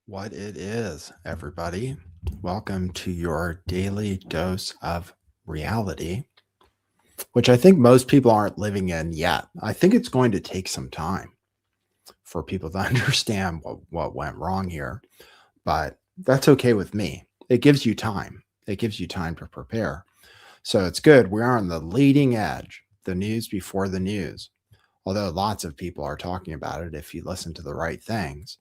What it is, everybody. Welcome to your daily dose of reality, which I think most people aren't living in yet. I think it's going to take some time for people to understand what went wrong here, but that's okay with me. It gives you time. It gives you time to prepare. So it's good. We are on the leading edge, the news before the news. Although lots of people are talking about it, if you listen to the right things,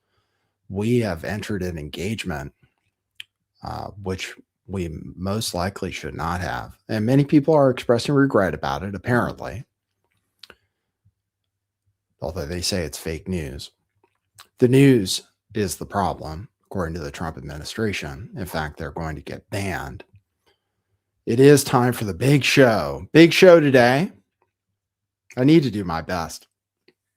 we have entered an engagement which we most likely should not have. And many people are expressing regret about it, apparently, although they say it's fake news. The news is the problem, according to the Trump administration. In fact, they're going to get banned. It is time for the big show. Big show today. I need to do my best.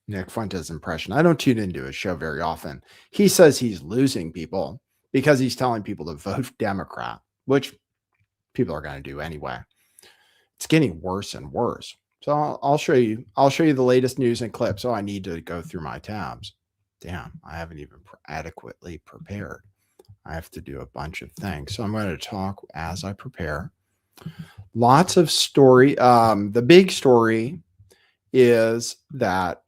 Nick Fuentes' impression. I don't tune into his show very often. He says he's losing people because he's telling people to vote Democrat, which people are going to do anyway. It's getting worse and worse. So I'll show you. I'll show you the latest news and clips. So I need to go through my tabs. Damn, I haven't even adequately prepared. I have to do a bunch of things. So I'm going to talk as I prepare. Lots of story. The big story is that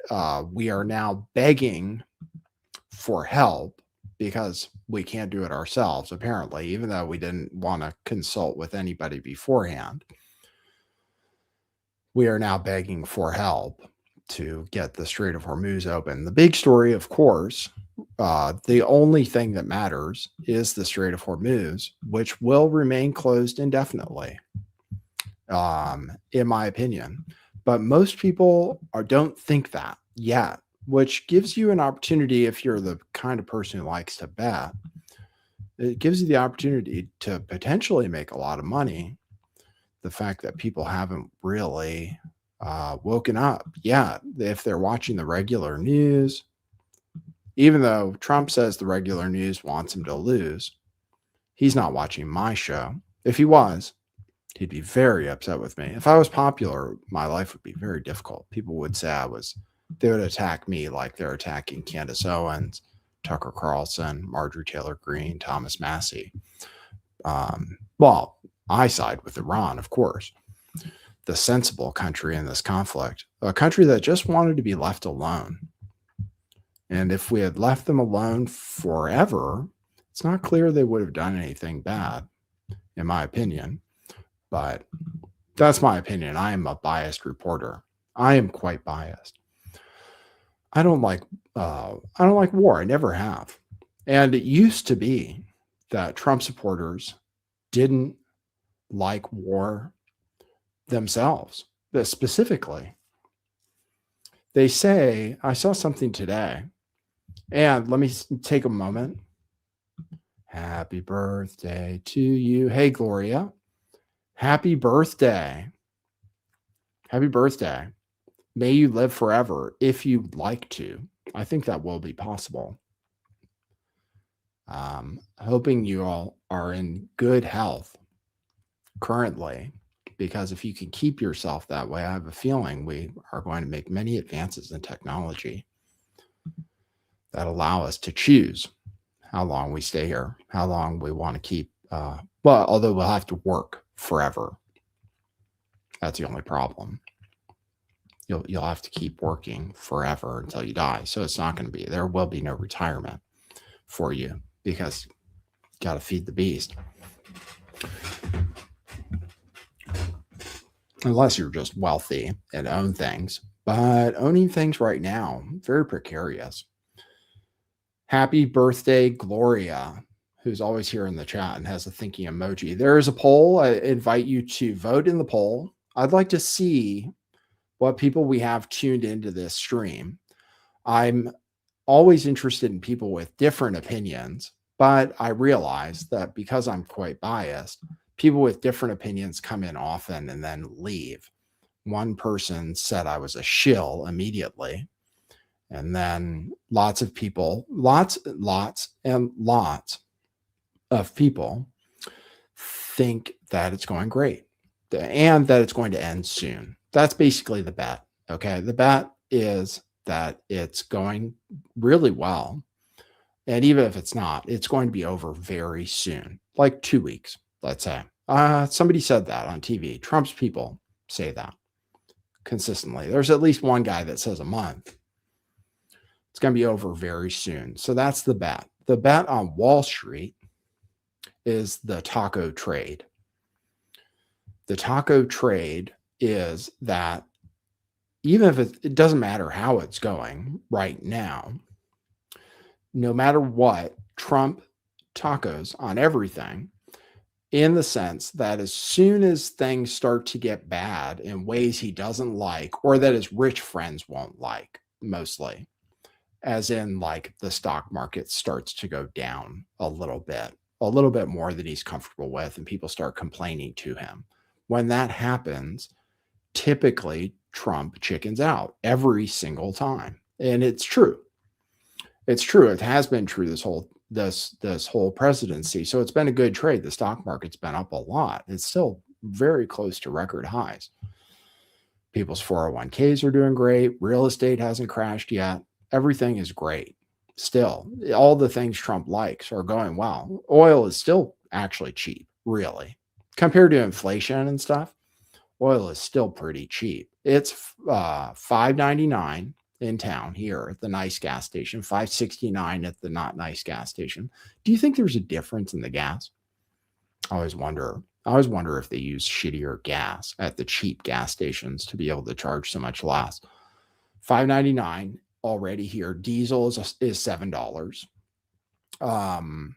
we are now begging for help because we can't do it ourselves, apparently, even though we didn't want to consult with anybody beforehand. We are now begging for help to get the Strait of Hormuz open. The big story, of course, the only thing that matters is the Strait of Hormuz, which will remain closed indefinitely, in my opinion. But most people don't think that yet, which gives you an opportunity, if you're the kind of person who likes to bet, it gives you the opportunity to potentially make a lot of money. The fact that people haven't really woken up yet, if they're watching the regular news, even though Trump says the regular news wants him to lose, he's not watching my show. If he was, he'd be very upset with me. If I was popular, my life would be very difficult. People would say they would attack me like they're attacking Candace Owens, Tucker Carlson, Marjorie Taylor Greene, Thomas Massey. Well, I side with Iran, of course, the sensible country in this conflict, a country that just wanted to be left alone. And if we had left them alone forever, it's not clear they would have done anything bad, in my opinion. But that's my opinion. I am a biased reporter. I am quite biased. I don't like war. I never have. And it used to be that Trump supporters didn't like war themselves, specifically. They say, I saw something today, and let me take a moment. Happy birthday to you. Hey, Gloria. Happy birthday. Happy birthday. May you live forever if you'd like to. I think that will be possible. Hoping you all are in good health currently, because if you can keep yourself that way, I have a feeling we are going to make many advances in technology that allow us to choose how long we stay here, how long we want to keep. Although we'll have to work forever. That's the only problem. You'll have to keep working forever until you die. So it's not going to be, there will be no retirement for you because you got to feed the beast. Unless you're just wealthy and own things. But owning things right now, very precarious. Happy birthday, Gloria, who's always here in the chat and has a thinking emoji. There is a poll. I invite you to vote in the poll. I'd like to see what people we have tuned into this stream. I'm always interested in people with different opinions, but I realize that because I'm quite biased, people with different opinions come in often and then leave. One person said I was a shill immediately. And then lots of people, lots of people think that it's going great and that it's going to end soon. That's basically the bet. Okay. The bet is that it's going really well And even if it's not, it's going to be over very soon, like 2 weeks, let's say. Somebody said that on TV. Trump's people say that consistently. There's at least one guy that says a month. It's going to be over very soon. So that's the bet. The bet on Wall Street is the taco trade. The taco trade is that even if it doesn't matter how it's going right now, no matter what, Trump tacos on everything, in the sense that as soon as things start to get bad in ways he doesn't like, or that his rich friends won't like, mostly, as in like the stock market starts to go down a little bit more than he's comfortable with, and people start complaining to him. When that happens, typically Trump chickens out every single time. And it's true. It's true. It has been true this whole presidency. So it's been a good trade. The stock market's been up a lot. It's still very close to record highs. People's 401ks are doing great. Real estate hasn't crashed yet. Everything is great. Still, all the things Trump likes are going well. Oil is still actually cheap, really. Compared to inflation and stuff, oil is still pretty cheap. It's $5.99 in town here at the nice gas station, $5.69 at the not nice gas station. Do you think there's a difference in the gas? I always wonder if they use shittier gas at the cheap gas stations to be able to charge so much less. $5.99 already here. Diesel is $7. I'm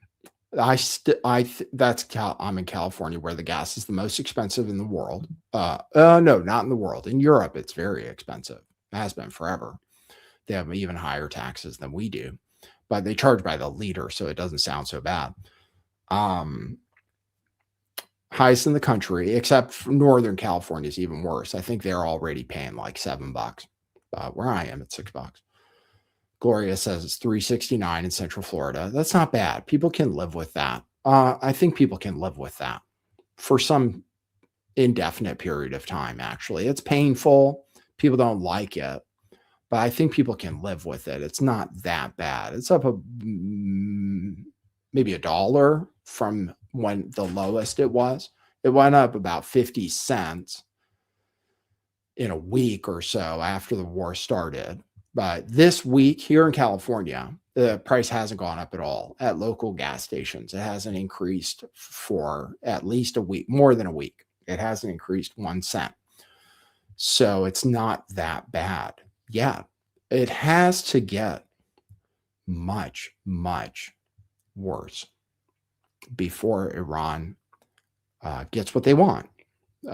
in California, where the gas is the most expensive in the world. No, not in the world. In Europe, it's very expensive. It has been forever. They have even higher taxes than we do, but they charge by the liter, so it doesn't sound so bad. Highest in the country, except for Northern California is even worse. I think they're already paying like $7. Where I am, it's $6. Gloria says it's $3.69 in Central Florida. That's not bad. People can live with that. I think people can live with that for some indefinite period of time, actually. It's painful. People don't like it, but I think people can live with it. It's not that bad. It's up maybe $1 from when the lowest it was. It went up about 50 cents in a week or so after the war started. But this week here in California, the price hasn't gone up at all at local gas stations. It hasn't increased for at least a week, more than a week. It hasn't increased 1 cent. So it's not that bad yet. It has to get much, much worse before Iran gets what they want. It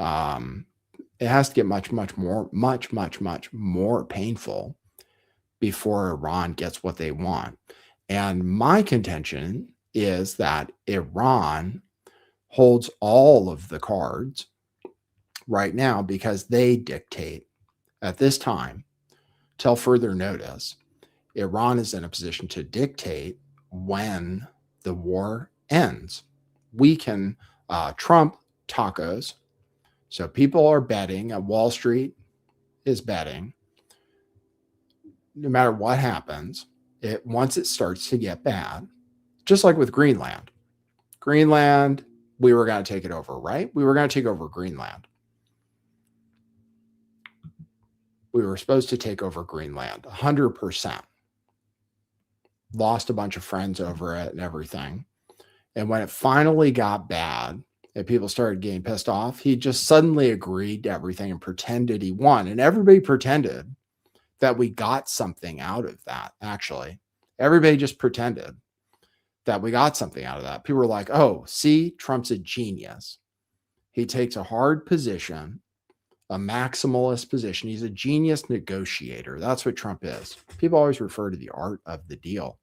has to get much more painful before Iran gets what they want. And my contention is that Iran holds all of the cards right now because they dictate at this time, till further notice. Iran is in a position to dictate when the war ends. We can Trump tacos. So people are betting, Wall Street is betting, no matter what happens, once it starts to get bad, just like with Greenland. Greenland, we were going to take it over, right? We were going to take over Greenland. We were supposed to take over Greenland, 100%. Lost a bunch of friends over it and everything. And when it finally got bad and people started getting pissed off, he just suddenly agreed to everything and pretended he won. And everybody pretended that we got something out of that, actually. Everybody just pretended that we got something out of that. People were like, oh, see, Trump's a genius. He takes a hard position, a maximalist position. He's a genius negotiator. That's what Trump is. People always refer to the art of the deal.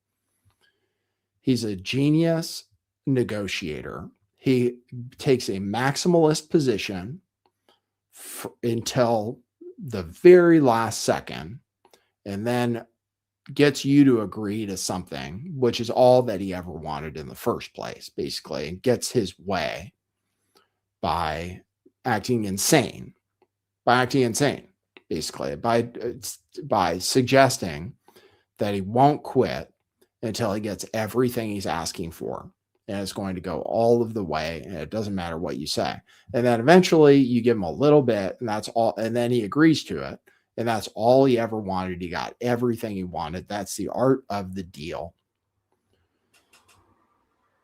He's a genius negotiator. He takes a maximalist position until the very last second, and then gets you to agree to something, which is all that he ever wanted in the first place, basically, and gets his way by acting insane, basically, by suggesting that he won't quit until he gets everything he's asking for. And it's going to go all of the way, and it doesn't matter what you say. And then eventually you give him a little bit, and that's all. And then he agrees to it. And that's all he ever wanted. He got everything he wanted. That's the art of the deal.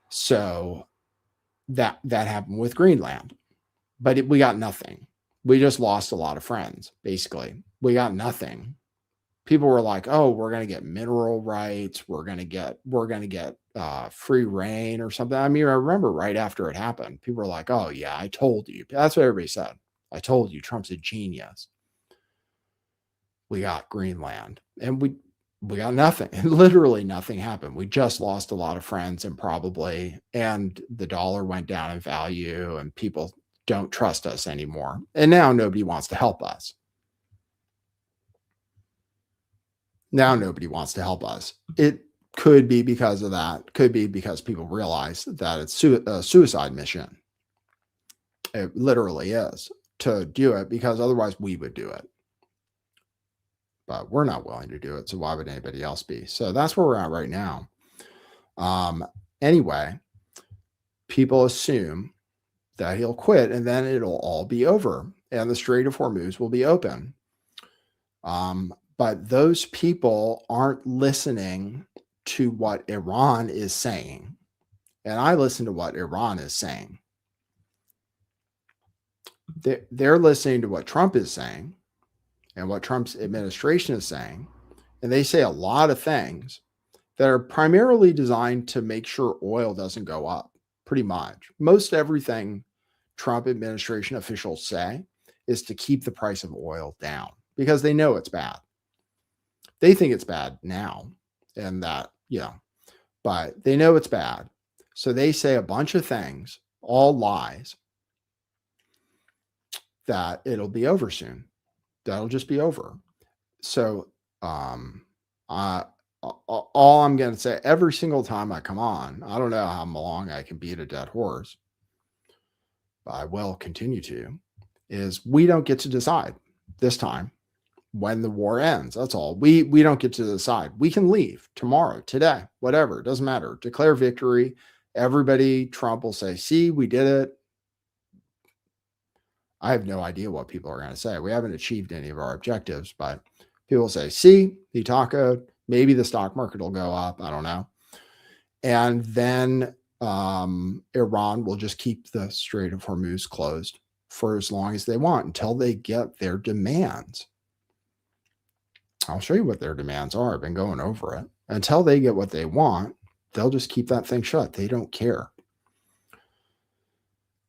So that happened with Greenland. But we got nothing. We just lost a lot of friends, basically. We got nothing. People were like, "Oh, we're going to get mineral rights. We're going to get free reign or something." I mean, I remember right after it happened, people were like, "Oh yeah, I told you." That's what everybody said. I told you, Trump's a genius. We got Greenland, and we got nothing. Literally nothing happened. We just lost a lot of friends, and the dollar went down in value, and people don't trust us anymore. And now nobody wants to help us. It could be because of that. Could be because people realize that it's a suicide mission. It literally is, to do it, because otherwise we would do it. But we're not willing to do it, so why would anybody else be? So that's where we're at right now. Anyway, people assume that he'll quit and then it'll all be over and the Strait of Hormuz will be open. But those people aren't listening to what Iran is saying. And I listen to what Iran is saying. They're listening to what Trump is saying and what Trump's administration is saying. And they say a lot of things that are primarily designed to make sure oil doesn't go up, pretty much. Most everything Trump administration officials say is to keep the price of oil down because they know it's bad. They think it's bad now, and that, but they know it's bad. So they say a bunch of things, all lies, that it'll be over soon. That'll just be over. So all I'm going to say, every single time I come on, I don't know how long I can beat a dead horse, but I will continue to, is we don't get to decide this time when the war ends. That's all. We don't get to decide. We can leave tomorrow, today, whatever. It doesn't matter. Declare victory. Everybody, Trump will say, "See, we did it." I have no idea what people are going to say. We haven't achieved any of our objectives, but people say, "See, he tacoed. Maybe the stock market will go up." I don't know. And then Iran will just keep the Strait of Hormuz closed for as long as they want until they get their demands. I'll show you what their demands are. I've been going over it. Until they get what they want, they'll just keep that thing shut. They don't care.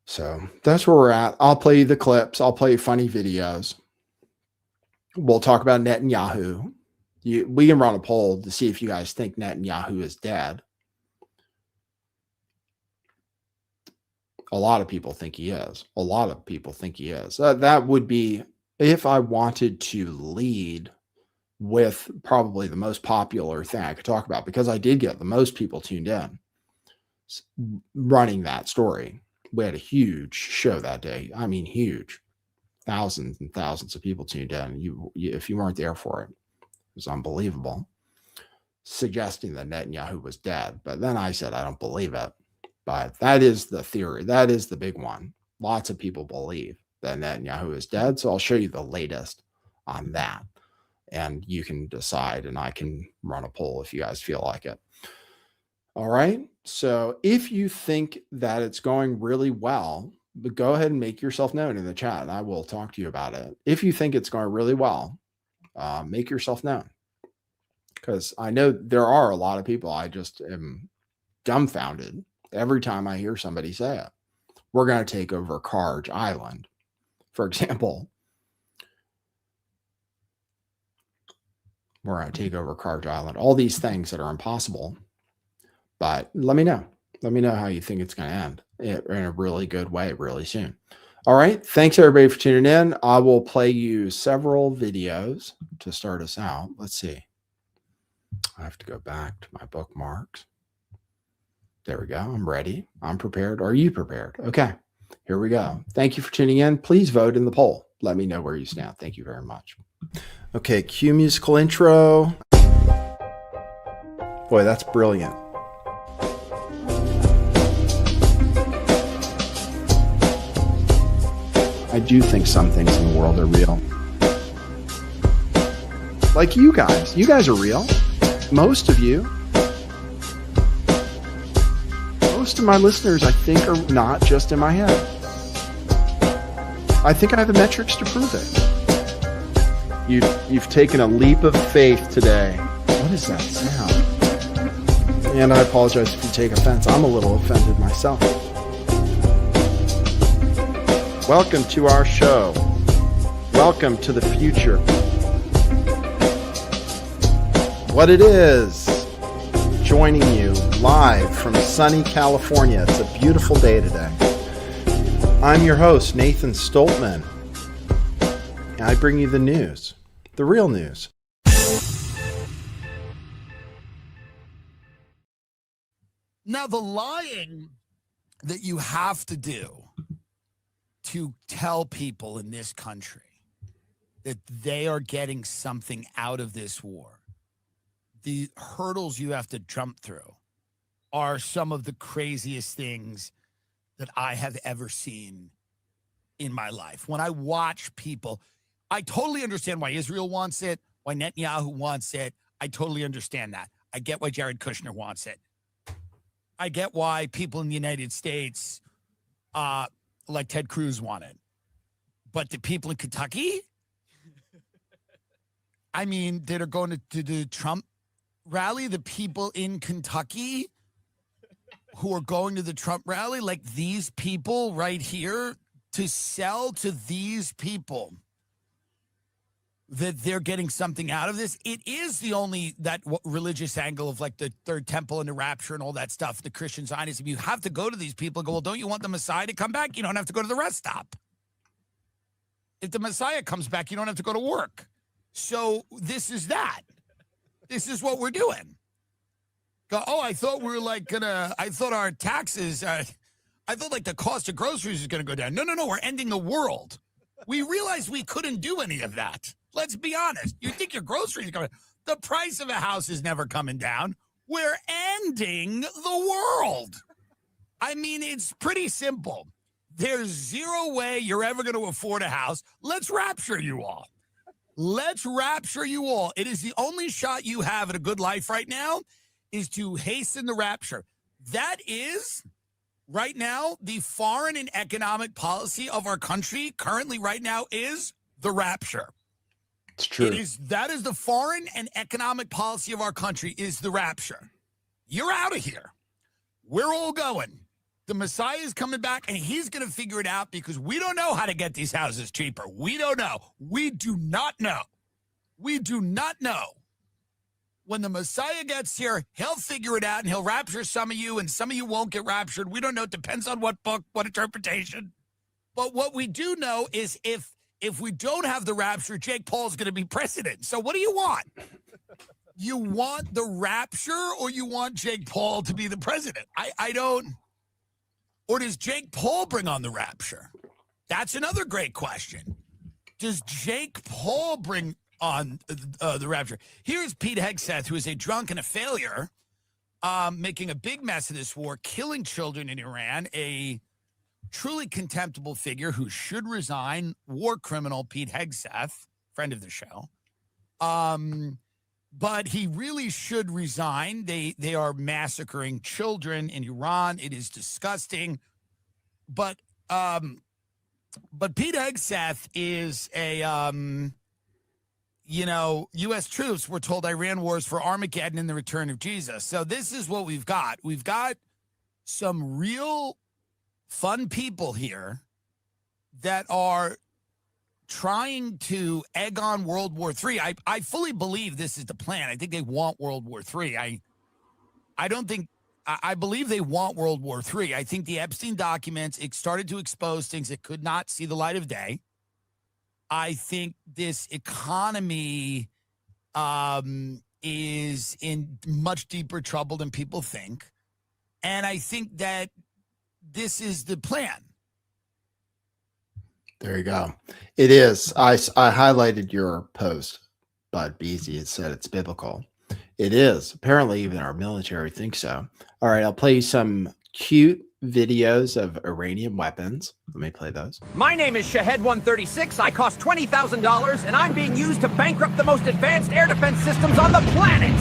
So that's where we're at. I'll play you the clips. I'll play you funny videos. We'll talk about Netanyahu. We can run a poll to see if you guys think Netanyahu is dead. A lot of people think he is. That would be, if I wanted to lead with probably the most popular thing I could talk about, because I did get the most people tuned in running that story. We had a huge show that day. I mean, huge. Thousands and thousands of people tuned in. If you weren't there for it, it was unbelievable. Suggesting that Netanyahu was dead. But then I said, I don't believe it. But that is the theory. That is the big one. Lots of people believe that Netanyahu is dead. So I'll show you the latest on that. And you can decide, and I can run a poll if you guys feel like it. All right. So if you think that it's going really well, go ahead and make yourself known in the chat, and I will talk to you about it. If you think it's going really well, make yourself known. Because I know there are a lot of people I just am dumbfounded every time I hear somebody say it. We're going to take over Karj Island, for example. We're going to take over Karj Island. All these things that are impossible. But let me know. Let me know how you think it's going to end in a really good way really soon. All right. Thanks, everybody, for tuning in. I will play you several videos to start us out. Let's see. I have to go back to my bookmarks. There we go. I'm ready. I'm prepared. Are you prepared? Okay. Here we go. Thank you for tuning in. Please vote in the poll. Let me know where you stand. Thank you very much. Okay. Cue musical intro. Boy, that's brilliant. I do think some things in the world are real. Like you guys. You guys are real. Most of you. Most of my listeners, I think, are not just in my head. I think I have the metrics to prove it. You've taken a leap of faith today. What is that sound? And I apologize if you take offense. I'm a little offended myself. Welcome to our show. Welcome to the future. What it is, joining you live from sunny California. It's a beautiful day today. I'm your host, Nathan Stoltman. And I bring you the news, the real news. Now, the lying that you have to do to tell people in this country that they are getting something out of this war, the hurdles you have to jump through are some of the craziest things that I have ever seen in my life. When I watch people, I totally understand why Israel wants it, why Netanyahu wants it. I totally understand that. I get why Jared Kushner wants it. I get why people in the United States, like Ted Cruz, want it. But the people in Kentucky, I mean, that are going to the Trump rally, the people in Kentucky who are going to the Trump rally, like these people right here, to sell to these people that they're getting something out of this. It is the only that religious angle of like the third temple and the rapture and all that stuff, the Christian Zionism. You have to go to these people and go, well, don't you want the Messiah to come back? You don't have to go to the rest stop. If the Messiah comes back, you don't have to go to work. So this is that. This is what we're doing. Go, oh, I thought we were like I thought our taxes, I thought like the cost of groceries is going to go down. No, we're ending the world. We realized we couldn't do any of that. Let's be honest. You think your groceries are coming. The price of a house is never coming down. We're ending the world. I mean, it's pretty simple. There's zero way you're ever going to afford a house. Let's rapture you all. Let's rapture you all. It is the only shot you have at a good life right now is to hasten the rapture. That is, right now, the foreign and economic policy of our country currently right now is the rapture. It's true. That is the foreign and economic policy of our country is the rapture. You're out of here. We're all going. The Messiah is coming back, and he's going to figure it out because we don't know how to get these houses cheaper. We don't know. We do not know. We do not know. When the Messiah gets here, he'll figure it out, and he'll rapture some of you, and some of you won't get raptured. We don't know. It depends on what book, what interpretation. But what we do know is if we don't have the rapture, Jake Paul's going to be president. So what do you want? You want the rapture or you want Jake Paul to be the president? I don't. Or does Jake Paul bring on the rapture? That's another great question. Does Jake Paul bring on the rapture? Here's Pete Hegseth, who is a drunk and a failure, making a big mess of this war, killing children in Iran, a truly contemptible figure who should resign, war criminal Pete Hegseth, friend of the show. But he really should resign. They are massacring children in Iran. It is disgusting. But Pete Hegseth is a U.S. troops were told Iran wars for Armageddon and the return of Jesus. So this is what we've got. We've got some real fun people here that are trying to egg on World War III. I fully believe this is the plan. I think they want World War III. I believe they want World War III. I think the Epstein documents, it started to expose things that could not see the light of day. I think this economy is in much deeper trouble than people think. And I think that this is the plan. There you go. It is. I highlighted your post, Bud Beasy. It said it's biblical. It is. Apparently, even our military thinks so. All right, I'll play you some cute videos of Iranian weapons. Let me play those. My name is Shahed 136. I cost $20,000, and I'm being used to bankrupt the most advanced air defense systems on the planet.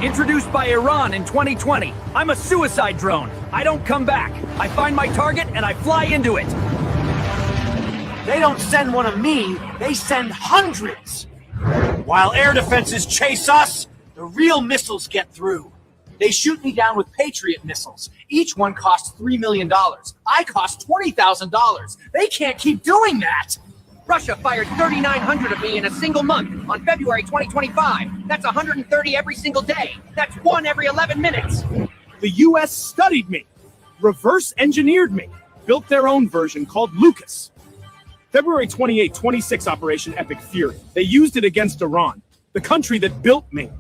Introduced by Iran in 2020. I'm a suicide drone. I don't come back. I find my target and I fly into it. They don't send one of me, they send hundreds. While air defenses chase us, the real missiles get through. They shoot me down with Patriot missiles. Each one costs $3 million. I cost $20,000. They can't keep doing that. Russia fired 3,900 of me in a single month on February 2025. That's 130 every single day. That's one every 11 minutes. The U.S. studied me, reverse engineered me, built their own version called Lucas. February 28, 26 Operation Epic Fury. They used it against Iran, the country that built me.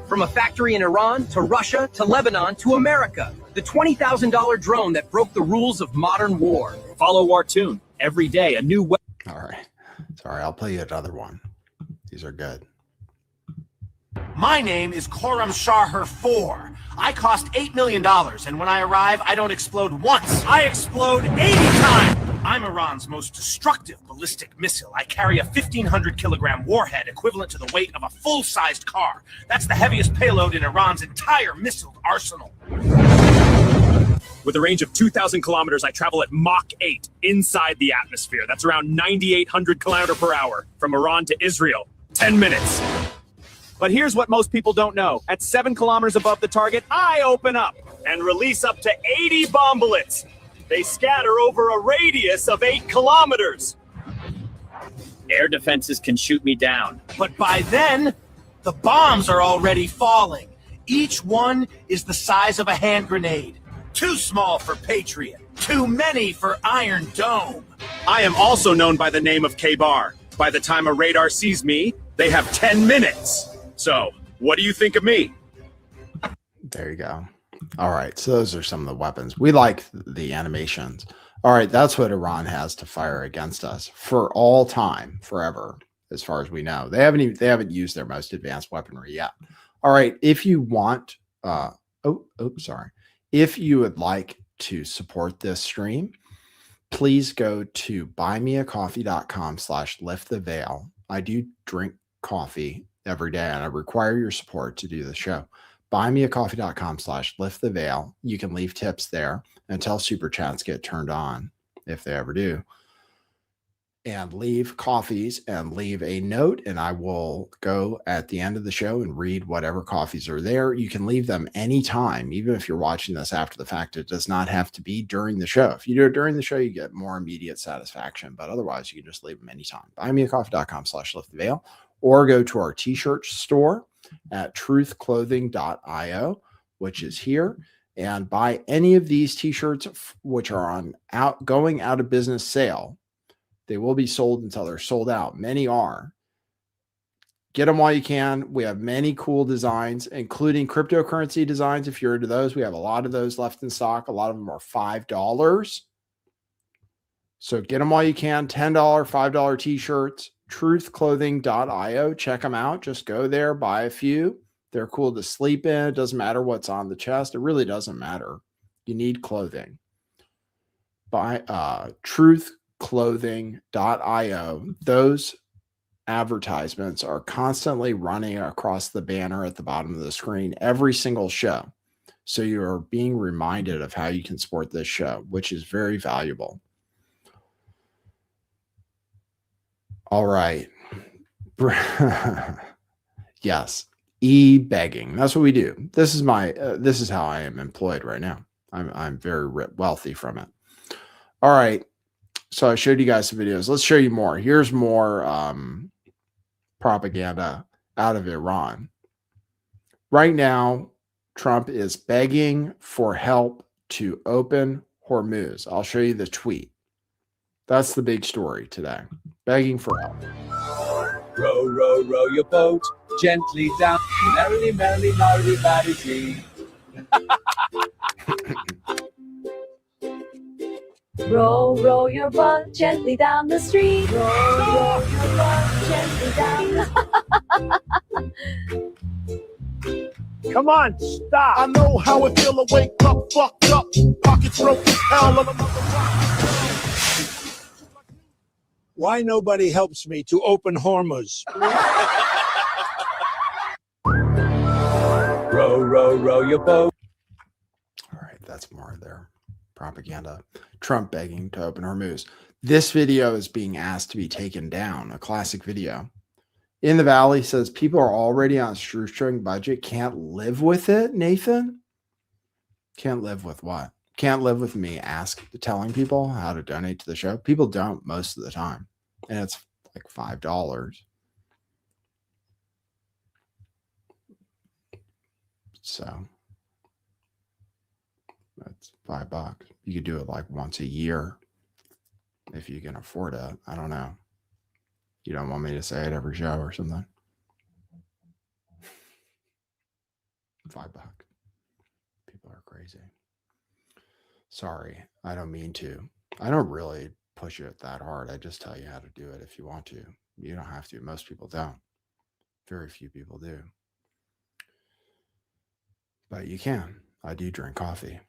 From a factory in Iran to Russia to Lebanon to America. The $20,000 drone that broke the rules of modern war. Follow our tune. Every day, a new weapon. All right. Sorry, I'll play you another one. These are good. My name is Khorramshahr 4. I cost $8 million, and when I arrive, I don't explode once. I explode 80 times. I'm Iran's most destructive ballistic missile. I carry a 1,500-kilogram warhead equivalent to the weight of a full-sized car. That's the heaviest payload in Iran's entire missile arsenal. With a range of 2,000 kilometers, I travel at Mach 8 inside the atmosphere. That's around 9,800 kilometers per hour from Iran to Israel. 10 minutes. But here's what most people don't know. At 7 kilometers above the target, I open up and release up to 80 bomb bullets. They scatter over a radius of 8 kilometers. Air defenses can shoot me down. But by then, the bombs are already falling. Each one is the size of a hand grenade. Too small for Patriot. Too many for Iron Dome. I am also known by the name of K-Bar. By the time a radar sees me, they have 10 minutes. So, what do you think of me? There you go. All right. So those are some of the weapons. We like the animations. All right. That's what Iran has to fire against us for all time, forever, as far as we know. They haven't used their most advanced weaponry yet. All right. If you want, sorry. If you would like to support this stream, please go to buymeacoffee.com/lifttheveil. I do drink coffee every day, and I require your support to do the show. Buymeacoffee.com/lifttheveil. You can leave tips there until super chats get turned on, if they ever do. And leave coffees and leave a note, and I will go at the end of the show and read whatever coffees are there. You can leave them anytime, even if you're watching this after the fact. It does not have to be during the show. If you do it during the show, you get more immediate satisfaction, but otherwise you can just leave them anytime. Buymeacoffee.com/lifttheveil, or go to our t-shirt store at truthclothing.io, which is here, and buy any of these t-shirts, which are on going out of business sale. They will be sold until they're sold out. Many are. Get them while you can. We have many cool designs, including cryptocurrency designs. If you're into those, we have a lot of those left in stock. A lot of them are $5. So get them while you can. $10, $5 t-shirts. Truthclothing.io. Check them out. Just go there, buy a few. They're cool to sleep in. It doesn't matter what's on the chest. It really doesn't matter. You need clothing. Buy truthclothing.io. Those advertisements are constantly running across the banner at the bottom of the screen every single show. So you're being reminded of how you can support this show, which is very valuable. All right. Yes. E-begging. That's what we do. This is how I am employed right now. I'm very wealthy from it. All right. So I showed you guys some videos. Let's show you more. Here's more propaganda out of Iran. Right now, Trump is begging for help to open Hormuz. I'll show you the tweet. That's the big story today. Begging for help. Row, row, row your boat gently down. Merrily, merrily, merrily, merrily. Row, row your boat gently down the stream. Row your boat gently down. Come on, stop. I know how it feel to wake up, fucked up, pockets broke as hell on another rock. Why nobody helps me to open Hormuz? Row, row, row your boat. All right, that's more of their propaganda. Trump begging to open Hormuz. This video is being asked to be taken down, a classic video. In the Valley says people are already on a shoestring budget. Can't live with it, Nathan? Can't live with what? Can't live with me telling people how to donate to the show. People don't most of the time. And it's like $5. So that's $5. You could do it like once a year if you can afford it. I don't know. You don't want me to say it every show or something? $5. People are crazy. Sorry, I don't mean to. I don't really push it that hard. I just tell you how to do it if you want to. You don't have to. Most people don't. Very few people do. But you can. I do drink coffee.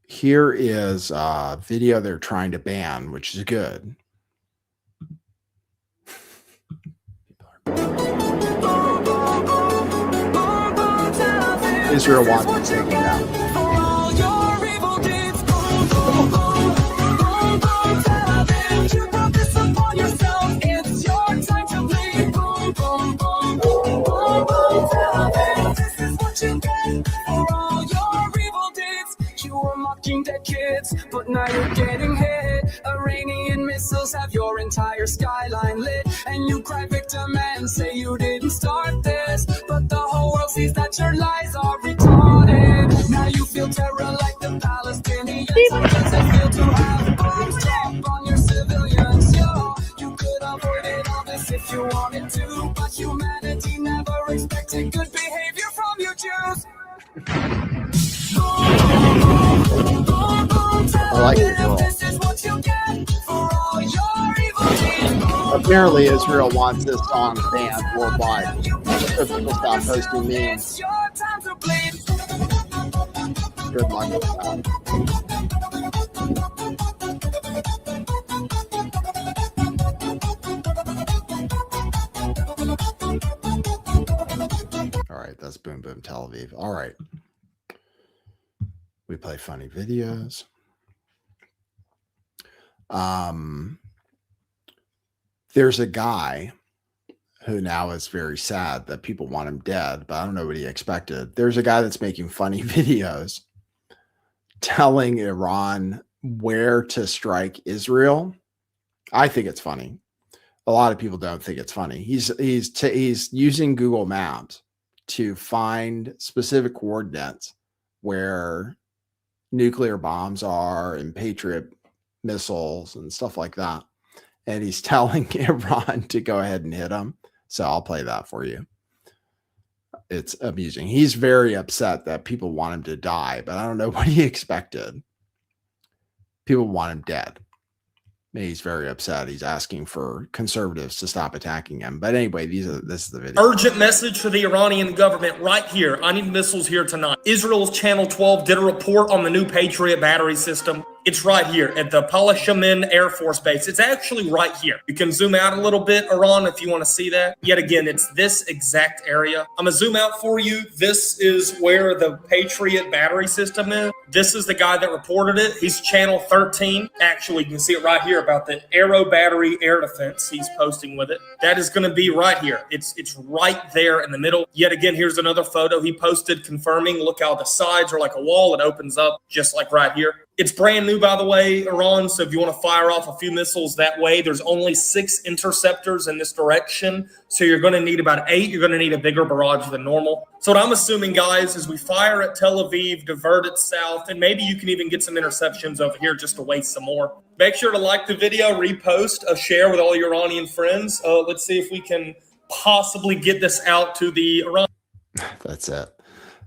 Here is a video they're trying to ban, which is good. Israel wants to take it down. Dead kids, but now you're getting hit. Iranian missiles have your entire skyline lit, and you cry victim and say you didn't start this, but the whole world sees that your lies are retarded. Now you feel terror like the Palestinians. I feel to have bombs drop on your civilians. Yo, you could have avoided all this if you wanted to, but humanity never expected good behavior from you Jews. I like Israel. Apparently, Israel wants this song banned worldwide. So people stop posting memes. Good luck with that. All right, that's Boom Boom Tel Aviv. All right. We play funny videos. There's a guy who now is very sad that people want him dead, but I don't know what he expected. There's a guy that's making funny videos telling Iran where to strike Israel. I think it's funny. A lot of people don't think it's funny. He's using Google Maps to find specific coordinates where nuclear bombs are and Patriot missiles and stuff like that. And he's telling Iran to go ahead and hit them. So I'll play that for you. It's amusing. He's very upset that people want him to die, but I don't know what he expected. People want him dead. He's very upset. He's asking for conservatives to stop attacking him. But anyway, this is the video. Urgent message for the Iranian government right here. I need missiles here tonight. Israel's Channel 12 did a report on the new Patriot battery system. It's right here at the Palashamin Air Force Base. It's actually right here. You can zoom out a little bit, Iran, if you want to see that. Yet again, it's this exact area. I'm going to zoom out for you. This is where the Patriot battery system is. This is the guy that reported it. He's Channel 13. Actually, you can see it right here about the Aero battery air defense he's posting with it. That is going to be right here. It's right there in the middle. Yet again, here's another photo he posted confirming. Look how the sides are like a wall. It opens up just like right here. It's brand new, by the way, Iran, so if you want to fire off a few missiles that way, there's only 6 interceptors in this direction, so you're going to need about 8. You're going to need a bigger barrage than normal. So what I'm assuming, guys, is we fire at Tel Aviv, divert it south, and maybe you can even get some interceptions over here just to waste some more. Make sure to like the video, repost, share with all your Iranian friends. Let's see if we can possibly get this out to the Iran. That's it.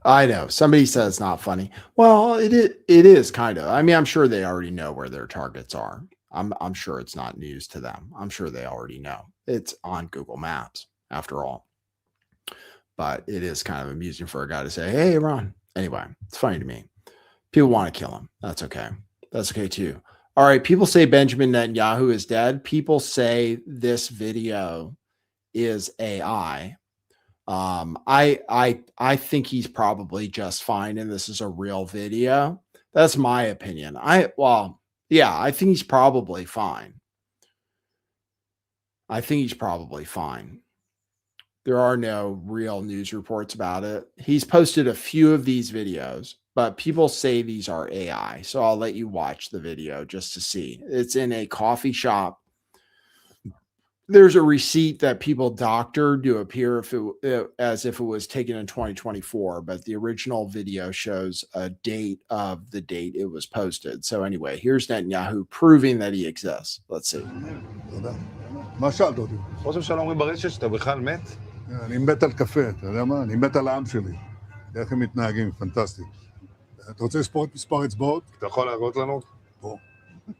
I know. Somebody says it's not funny. Well, it is kind of. I mean, I'm sure they already know where their targets are. I'm sure it's not news to them. I'm sure they already know. It's on Google Maps, after all. but it is kind of amusing for a guy to say, hey, Iran. Anyway, it's funny to me. People want to kill him. That's okay. That's okay too. All right. People say Benjamin Netanyahu is dead. People say this video is AI. I think he's probably just fine, and this is a real video. That's my opinion. I think he's probably fine. I think he's probably fine. There are no real news reports about it. He's posted a few of these videos, but people say these are AI. So I'll let you watch the video just to see. It's in a coffee shop. There's a receipt that people doctored to appear as if it was taken in 2024, but the original video shows a date of the date it was posted. So anyway, here's Netanyahu proving that he exists. Let's see. מה שאלת אותי? ראש הממשלה אומרים ברשת שאתה בכלל מת? אני מת על קפה, אתה יודע מה? אני מת על העם שלי. איך הם מתנהגים, פנטסטי. אתה רוצה לספור את מספר אצבעות? אתה יכול להראות לנו? פה.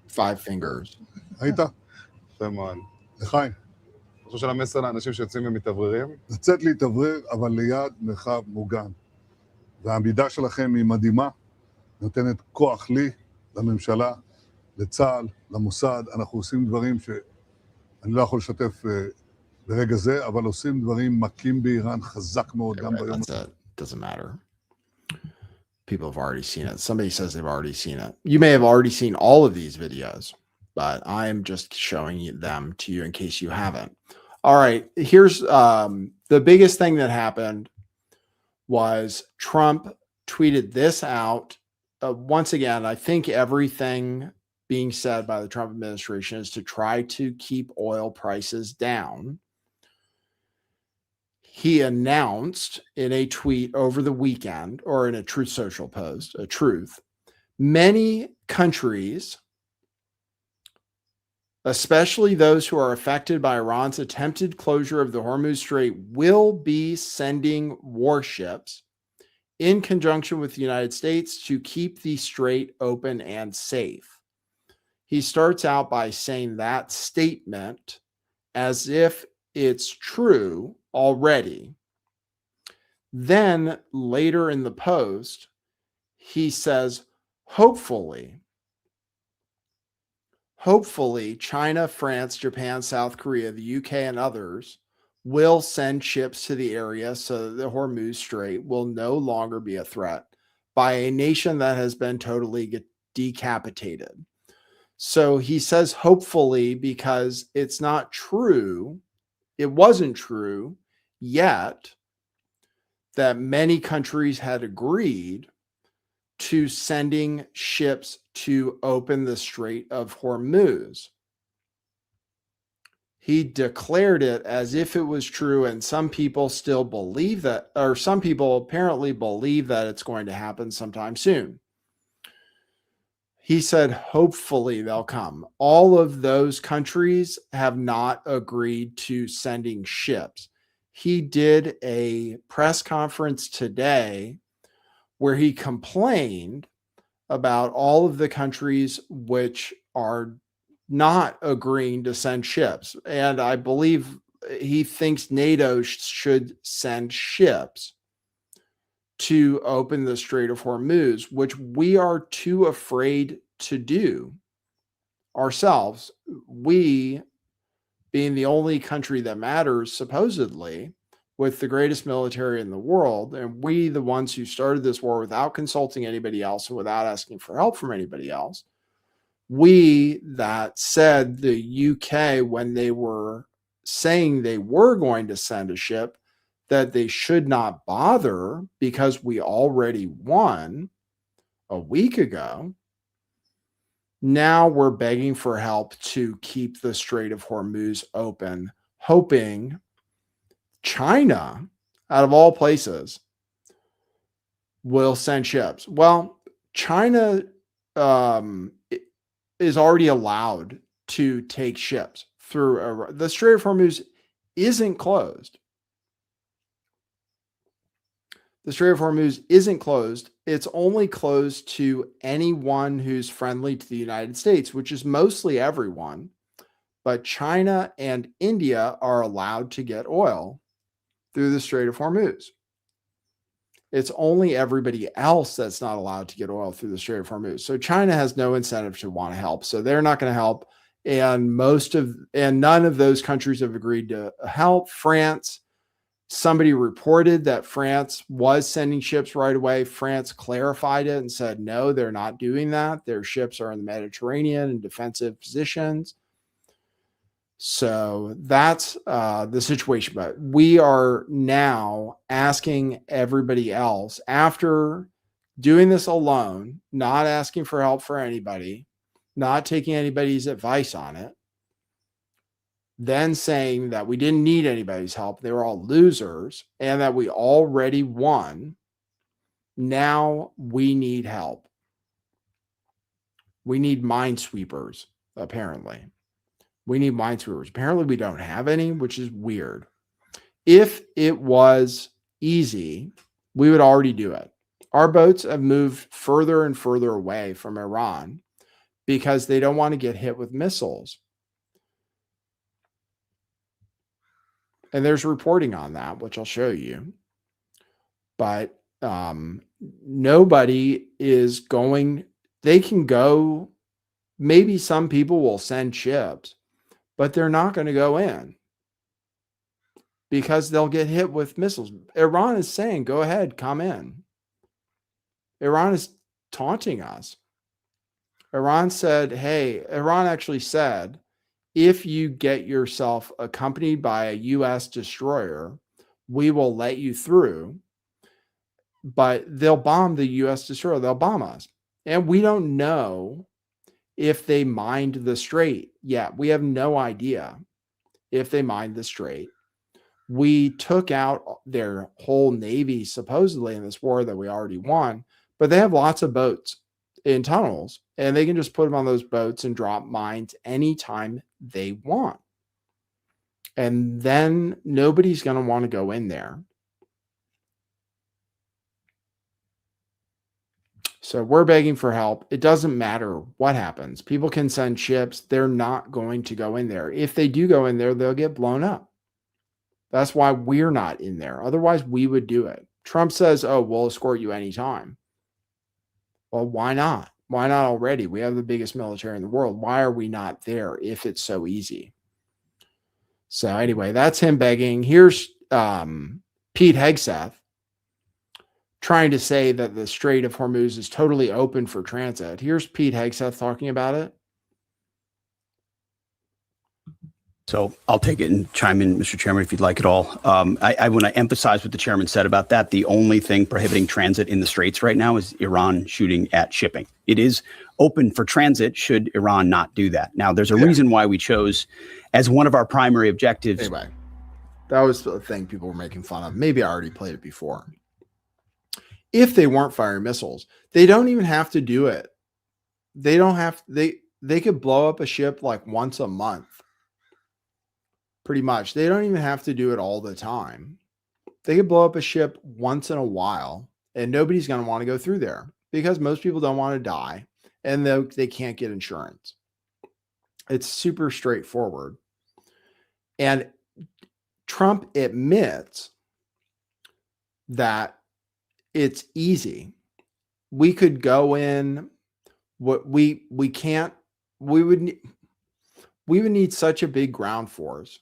5 fingers. היית? יפה מאוד. לחיים. ראש של המסר לאנשים שיוצאים ומתאווררים? לצאת להתאוורר, אבל ליד מרחב מוגן. והעמידה שלכם היא מדהימה, נותנת כוח לי, לממשלה, לצה"ל, למוסד. אנחנו עושים דברים שאני לא יכול לשתף ברגע זה, אבל עושים דברים מכים באיראן חזק מאוד גם ביום. Doesn't matter. People have already seen it. Somebody says they've already seen it. You may have already seen all of these videos, but I'm just showing them to you in case you haven't. All right, here's the biggest thing that happened was Trump tweeted this out. Once again, I think everything being said by the Trump administration is to try to keep oil prices down. He announced in a tweet over the weekend, or in a Truth Social post, a truth, many countries, especially those who are affected by Iran's attempted closure of the Hormuz Strait, will be sending warships in conjunction with the United States to keep the strait open and safe. He starts out by saying that statement as if it's true already. Then later in the post, he says, hopefully, China, France, Japan, South Korea, the UK, and others will send ships to the area so that the Hormuz Strait will no longer be a threat by a nation that has been totally decapitated. So he says hopefully because it's not true. It wasn't true yet that many countries had agreed to sending ships to open the Strait of Hormuz. He declared it as if it was true, and some people still believe that, or some people apparently believe that it's going to happen sometime soon. He said, hopefully they'll come. All of those countries have not agreed to sending ships. He did a press conference today where he complained about all of the countries which are not agreeing to send ships. And I believe he thinks NATO should send ships to open the Strait of Hormuz, which we are too afraid to do ourselves. We, being the only country that matters, supposedly, with the greatest military in the world, and we, the ones who started this war without consulting anybody else and without asking for help from anybody else, we that said the UK, when they were saying they were going to send a ship, that they should not bother because we already won a week ago. Now we're begging for help to keep the Strait of Hormuz open, hoping China, out of all places, will send ships. Well, China is already allowed to take ships through the Strait of Hormuz isn't closed. The Strait of Hormuz isn't closed. It's only closed to anyone who's friendly to the United States, which is mostly everyone. But China and India are allowed to get oil through the Strait of Hormuz. It's only everybody else that's not allowed to get oil through the Strait of Hormuz. So China has no incentive to want to help. So they're not going to help. And none of those countries have agreed to help. France, somebody reported that France was sending ships right away. France clarified it and said, no, they're not doing that. Their ships are in the Mediterranean in defensive positions. So that's the situation. But we are now asking everybody else, after doing this alone, not asking for help for anybody, not taking anybody's advice on it, then saying that we didn't need anybody's help, they were all losers, and that we already won. Now we need help. We need minesweepers, apparently. We need minesweepers. Apparently we don't have any, which is weird. If it was easy, we would already do it. Our boats have moved further and further away from Iran because they don't want to get hit with missiles. And there's reporting on that, which I'll show you. But nobody is going, they can go, maybe some people will send ships, but they're not going to go in because they'll get hit with missiles. Iran is saying, go ahead, come in. Iran is taunting us. Iran actually said, if you get yourself accompanied by a U.S. destroyer, we will let you through, but they'll bomb the U.S. destroyer. They'll bomb us. And we don't know if they mined the strait yet. We have no idea if they mined the strait. We took out their whole navy supposedly in this war that we already won, but they have lots of boats in tunnels, and they can just put them on those boats and drop mines anytime they want. And then nobody's going to want to go in there. So we're begging for help. It doesn't matter what happens. People can send ships. They're not going to go in there. If they do go in there, they'll get blown up. That's why we're not in there. Otherwise, we would do it. Trump says, oh, we'll escort you anytime. Well, why not? Why not already? We have the biggest military in the world. Why are we not there if it's so easy? So anyway, that's him begging. Here's Pete Hegseth trying to say that the Strait of Hormuz is totally open for transit. Here's Pete Hegseth talking about it. So I'll take it and chime in, Mr. Chairman, if you'd like it all. I want to emphasize what the chairman said about that. The only thing prohibiting transit in the straits right now is Iran shooting at shipping. It is open for transit should Iran not do that. Now, there's a reason why we chose as one of our primary objectives. Anyway, that was the thing people were making fun of. Maybe I already played it before. If they weren't firing missiles, they don't even have to do it. They don't have, they could blow up a ship like once a month. Pretty much. They don't even have to do it all the time. They could blow up a ship once in a while, and nobody's going to want to go through there because most people don't want to die, and they can't get insurance. It's super straightforward. And Trump admits that it's easy. We could go in. What we can't. We would need such a big ground force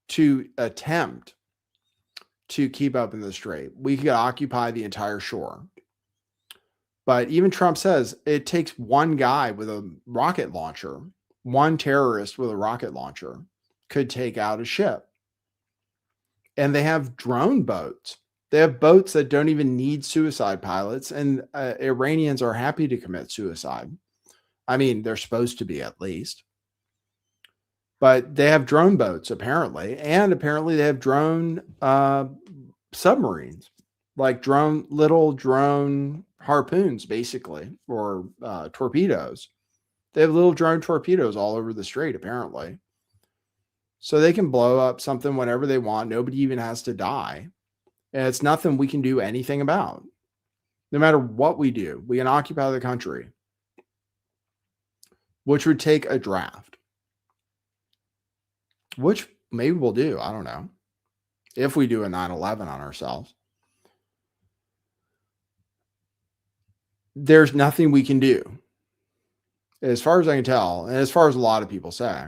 to attempt to keep up in the strait. We could occupy the entire shore. But even Trump says it takes one guy with a rocket launcher, one terrorist with a rocket launcher could take out a ship. And they have drone boats. They have boats that don't even need suicide pilots, and Iranians are happy to commit suicide. I mean, they're supposed to be, at least. But they have drone boats, apparently. And apparently they have drone submarines, like little drone harpoons, basically, or torpedoes. They have little drone torpedoes all over the strait, apparently. So they can blow up something whenever they want. Nobody even has to die. And it's nothing we can do anything about. No matter what we do, we can occupy the country, which would take a draft. Which maybe we'll do. I don't know. if we do a 9/11 on ourselves, there's nothing we can do. As far as I can tell, and as far as a lot of people say,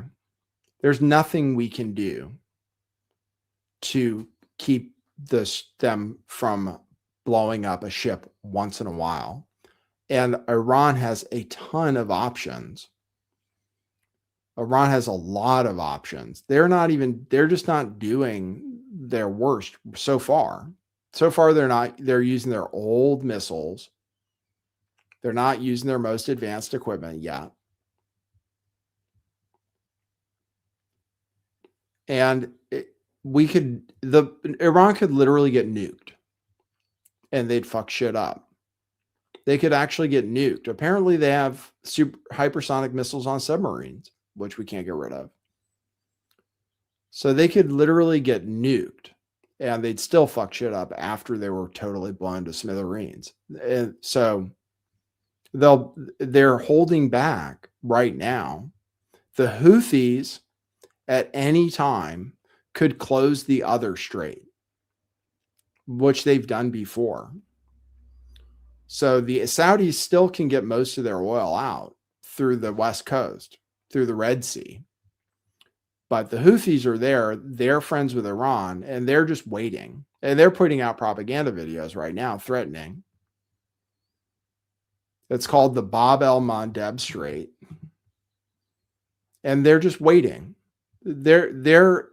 there's nothing we can do to keep them from blowing up a ship once in a while. And Iran has a ton of options. Iran has a lot of options. They're just not doing their worst so far. So far, they're using their old missiles. They're not using their most advanced equipment yet. And Iran could literally get nuked and they'd fuck shit up. They could actually get nuked. Apparently they have hypersonic missiles on submarines, which we can't get rid of. So they could literally get nuked and they'd still fuck shit up after they were totally blown to smithereens. And so they're holding back right now. The Houthis at any time could close the other strait, which they've done before. So the Saudis still can get most of their oil out through the West Coast, through the Red Sea. But the Houthis are there. They're friends with Iran, and they're just waiting. And they're putting out propaganda videos right now threatening. It's called the Bab el-Mandeb Strait. And they're just waiting. They're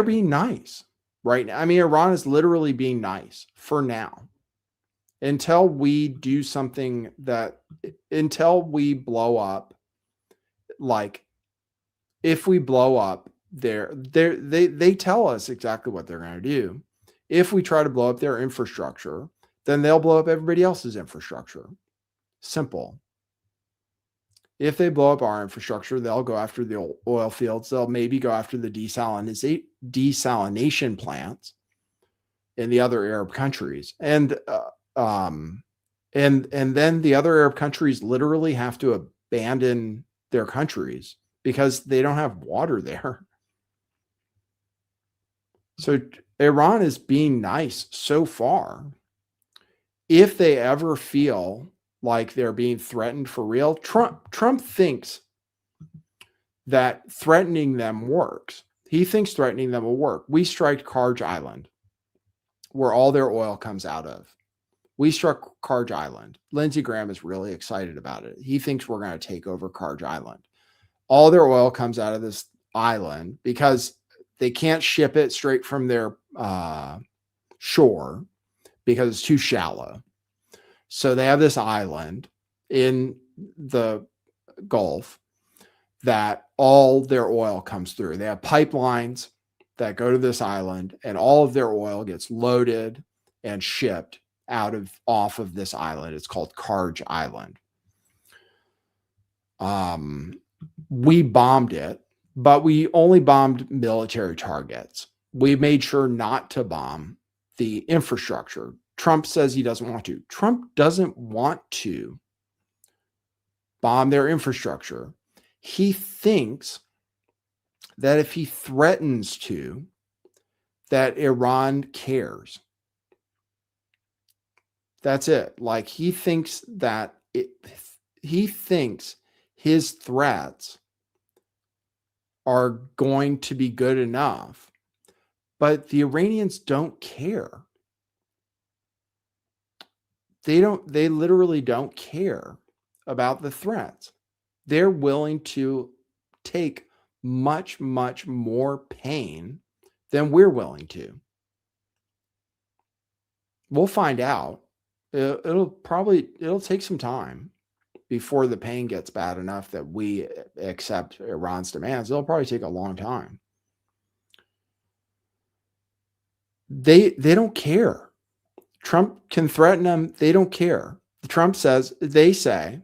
being nice right now. I mean, Iran is literally being nice for now. Until we do something until we blow up, like if we blow up they tell us exactly what they're going to do. If we try to blow up their infrastructure, then they'll blow up everybody else's infrastructure. Simple. If they blow up our infrastructure, they'll go after the oil fields. They'll maybe go after the desalination plants in the other Arab countries. And then the other Arab countries literally have to abandon their countries because they don't have water there. So Iran is being nice so far. If they ever feel like they're being threatened for real, Trump thinks that threatening them works. He thinks threatening them will work. We strike Karj Island, where all their oil comes out of. We struck Karj Island. Lindsey Graham is really excited about it. He thinks we're going to take over Karj Island. All their oil comes out of this island because they can't ship it straight from their shore because it's too shallow. So they have this island in the Gulf that all their oil comes through. They have pipelines that go to this island, and all of their oil gets loaded and shipped off of this island. It's called Karj Island. We bombed it, but we only bombed military targets. We made sure not to bomb the infrastructure. Trump says he doesn't want to. Trump doesn't want to bomb their infrastructure. He thinks that if he threatens to, that Iran cares. That's it. Like he thinks his threats are going to be good enough, but the Iranians don't care. They literally don't care about the threats. They're willing to take much, much more pain than we're willing to. We'll find out. It'll take some time before the pain gets bad enough that we accept Iran's demands. It'll probably take a long time. They don't care. Trump can threaten them. They don't care. They say,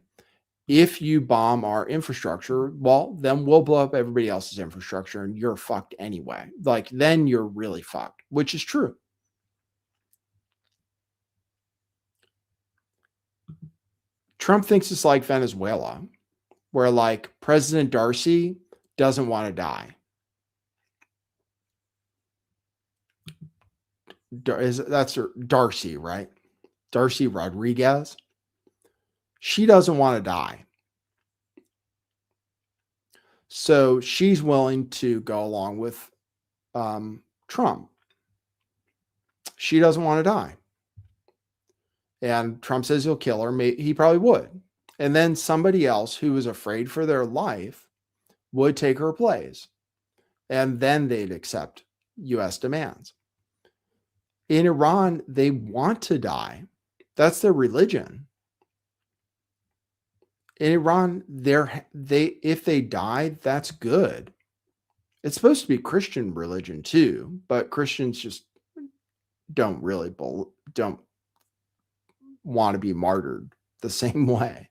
if you bomb our infrastructure, well, then we'll blow up everybody else's infrastructure and you're fucked anyway. Like, then you're really fucked, which is true. Trump thinks it's like Venezuela, where like President Darcy doesn't want to die. that's Darcy, right? Darcy Rodriguez. She doesn't want to die. So she's willing to go along with Trump. She doesn't want to die. And Trump says he'll kill her. He probably would. And then somebody else who was afraid for their life would take her place. And then they'd accept U.S. demands. In Iran, they want to die. That's their religion. In Iran, if they die, that's good. It's supposed to be Christian religion too, but Christians just don't want to be martyred the same way.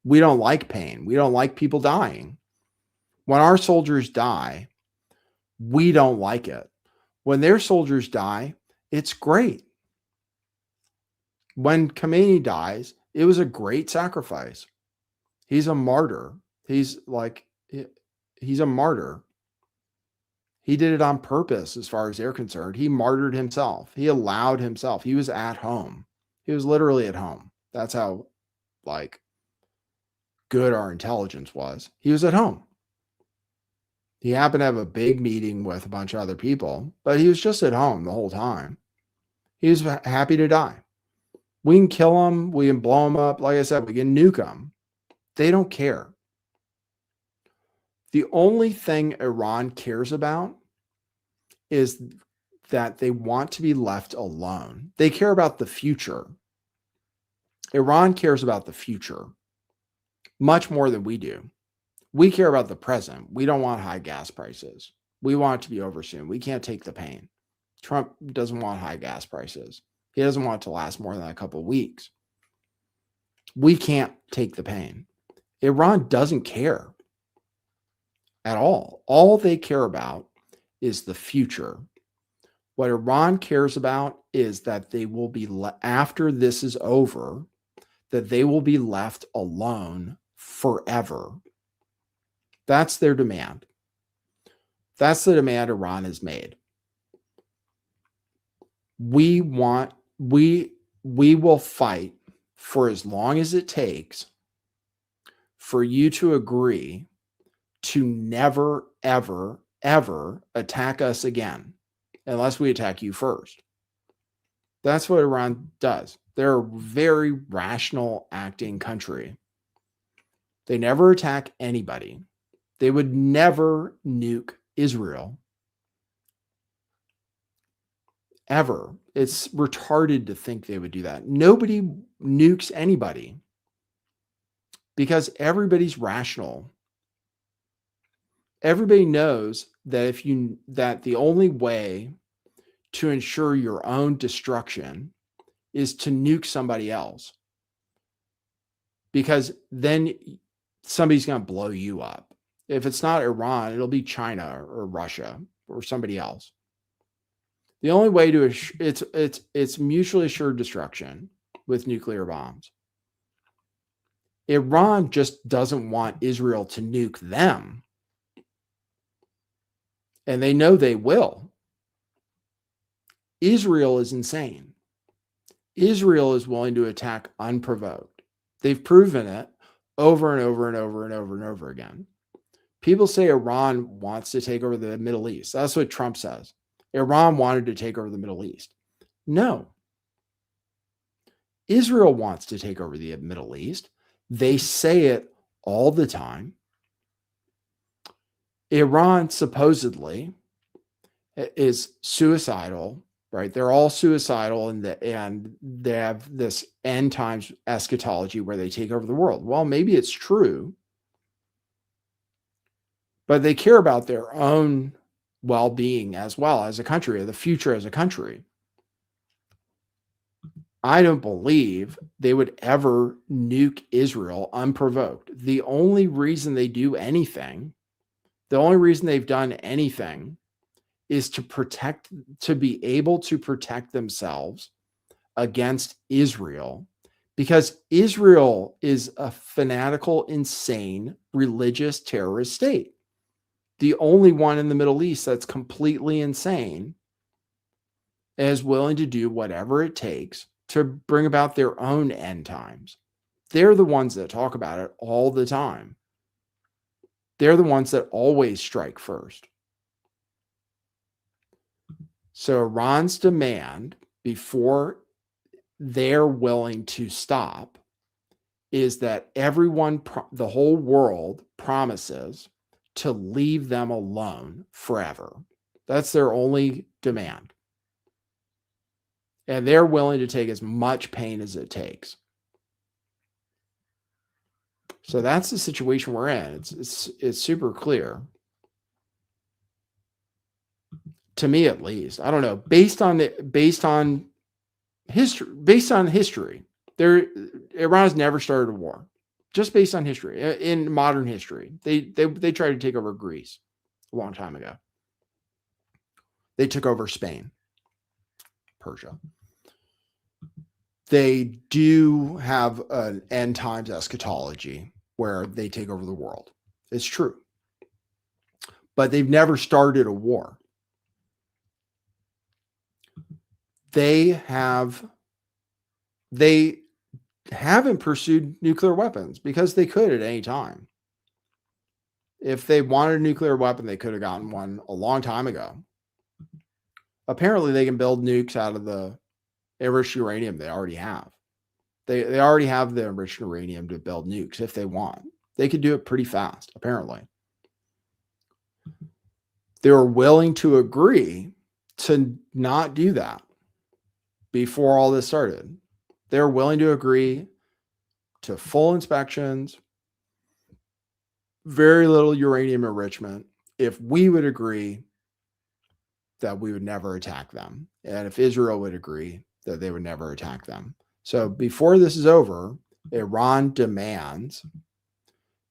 We don't like pain. We don't like people dying. When our soldiers die, we don't like it. When their soldiers die, it's great. When Khomeini dies, it was a great sacrifice. He's a martyr. He's a martyr. He did it on purpose as far as they're concerned. He martyred himself. He allowed himself. He was at home. He was literally at home. That's how good our intelligence was. He was at home. He happened to have a big meeting with a bunch of other people, but he was just at home the whole time. He was happy to die. We can kill him. We can blow him up. Like I said, we can nuke him. They don't care. The only thing Iran cares about is that they want to be left alone. They care about the future. Iran cares about the future much more than we do. We care about the present. We don't want high gas prices. We want it to be over soon. We can't take the pain. Trump doesn't want high gas prices. He doesn't want it to last more than a couple of weeks. We can't take the pain. Iran doesn't care at all. All they care about is the future. What Iran cares about is that they will be, after this is over, that they will be left alone forever. That's their demand. That's the demand Iran has made. We will fight for as long as it takes for you to agree to never, ever, ever attack us again unless we attack you first. That's what Iran does. They're a very rational acting country. They never attack anybody. They would never nuke Israel. Ever. It's retarded to think they would do that. Nobody nukes anybody because everybody's rational. Everybody knows that that the only way to ensure your own destruction is to nuke somebody else, because then somebody's going to blow you up. If it's not Iran, it'll be China or Russia or somebody else. The only way to it's mutually assured destruction with nuclear bombs. Iran just doesn't want Israel to nuke them. And they know they will. Israel is insane. Israel is willing to attack unprovoked. They've proven it over and over and over and over and over again. People say Iran wants to take over the Middle East. That's what Trump says. Iran wanted to take over the Middle East. No. Israel wants to take over the Middle East. They say it all the time. Iran supposedly is suicidal, right? They're all suicidal, and they have this end times eschatology where they take over the world. Well, maybe it's true, but they care about their own well-being as well as a country, or the future as a country. I don't believe they would ever nuke Israel unprovoked. The only reason they do anything, the only reason they've done anything is to be able to protect themselves against Israel, because Israel is a fanatical, insane, religious terrorist state. The only one in the Middle East that's completely insane and is willing to do whatever it takes to bring about their own end times. They're the ones that talk about it all the time. They're the ones that always strike first. So Iran's demand, before they're willing to stop, is that everyone, the whole world, promises to leave them alone forever. That's their only demand. And they're willing to take as much pain as it takes. So that's the situation we're in. It's super clear. To me, at least. I don't know. Based on history, Iran has never started a war. Just based on history. In modern history. They tried to take over Greece a long time ago. They took over Spain, Persia. They do have an end times eschatology where they take over the world. It's true. But they've never started a war. They haven't pursued nuclear weapons because they could at any time. If they wanted a nuclear weapon, they could have gotten one a long time ago. Apparently, they can build nukes out of the enriched uranium they already have. They already have the enriched uranium to build nukes if they want. They could do it pretty fast, apparently. They were willing to agree to not do that before all this started. They were willing to agree to full inspections, very little uranium enrichment, if we would agree that we would never attack them. And if Israel would agree that they would never attack them. So before this is over, Iran demands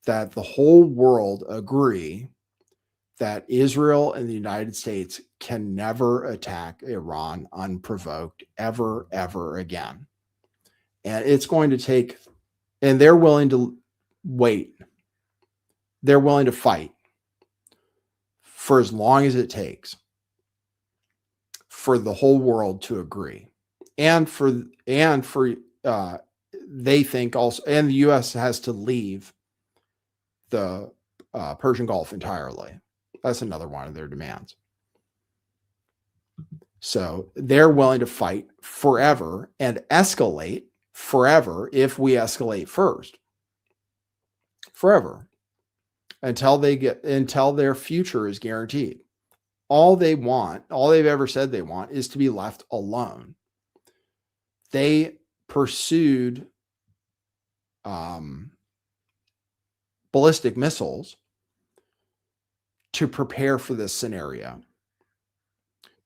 that the whole world agree that Israel and the United States can never attack Iran unprovoked ever, ever again. And it's going to take, and they're willing to wait. They're willing to fight for as long as it takes for the whole world to agree. And for they think also, and the U.S. has to leave the Persian Gulf entirely. That's another one of their demands. So they're willing to fight forever and escalate forever if we escalate first. Forever. Until their future is guaranteed. All they've ever said they want is to be left alone. They pursued ballistic missiles to prepare for this scenario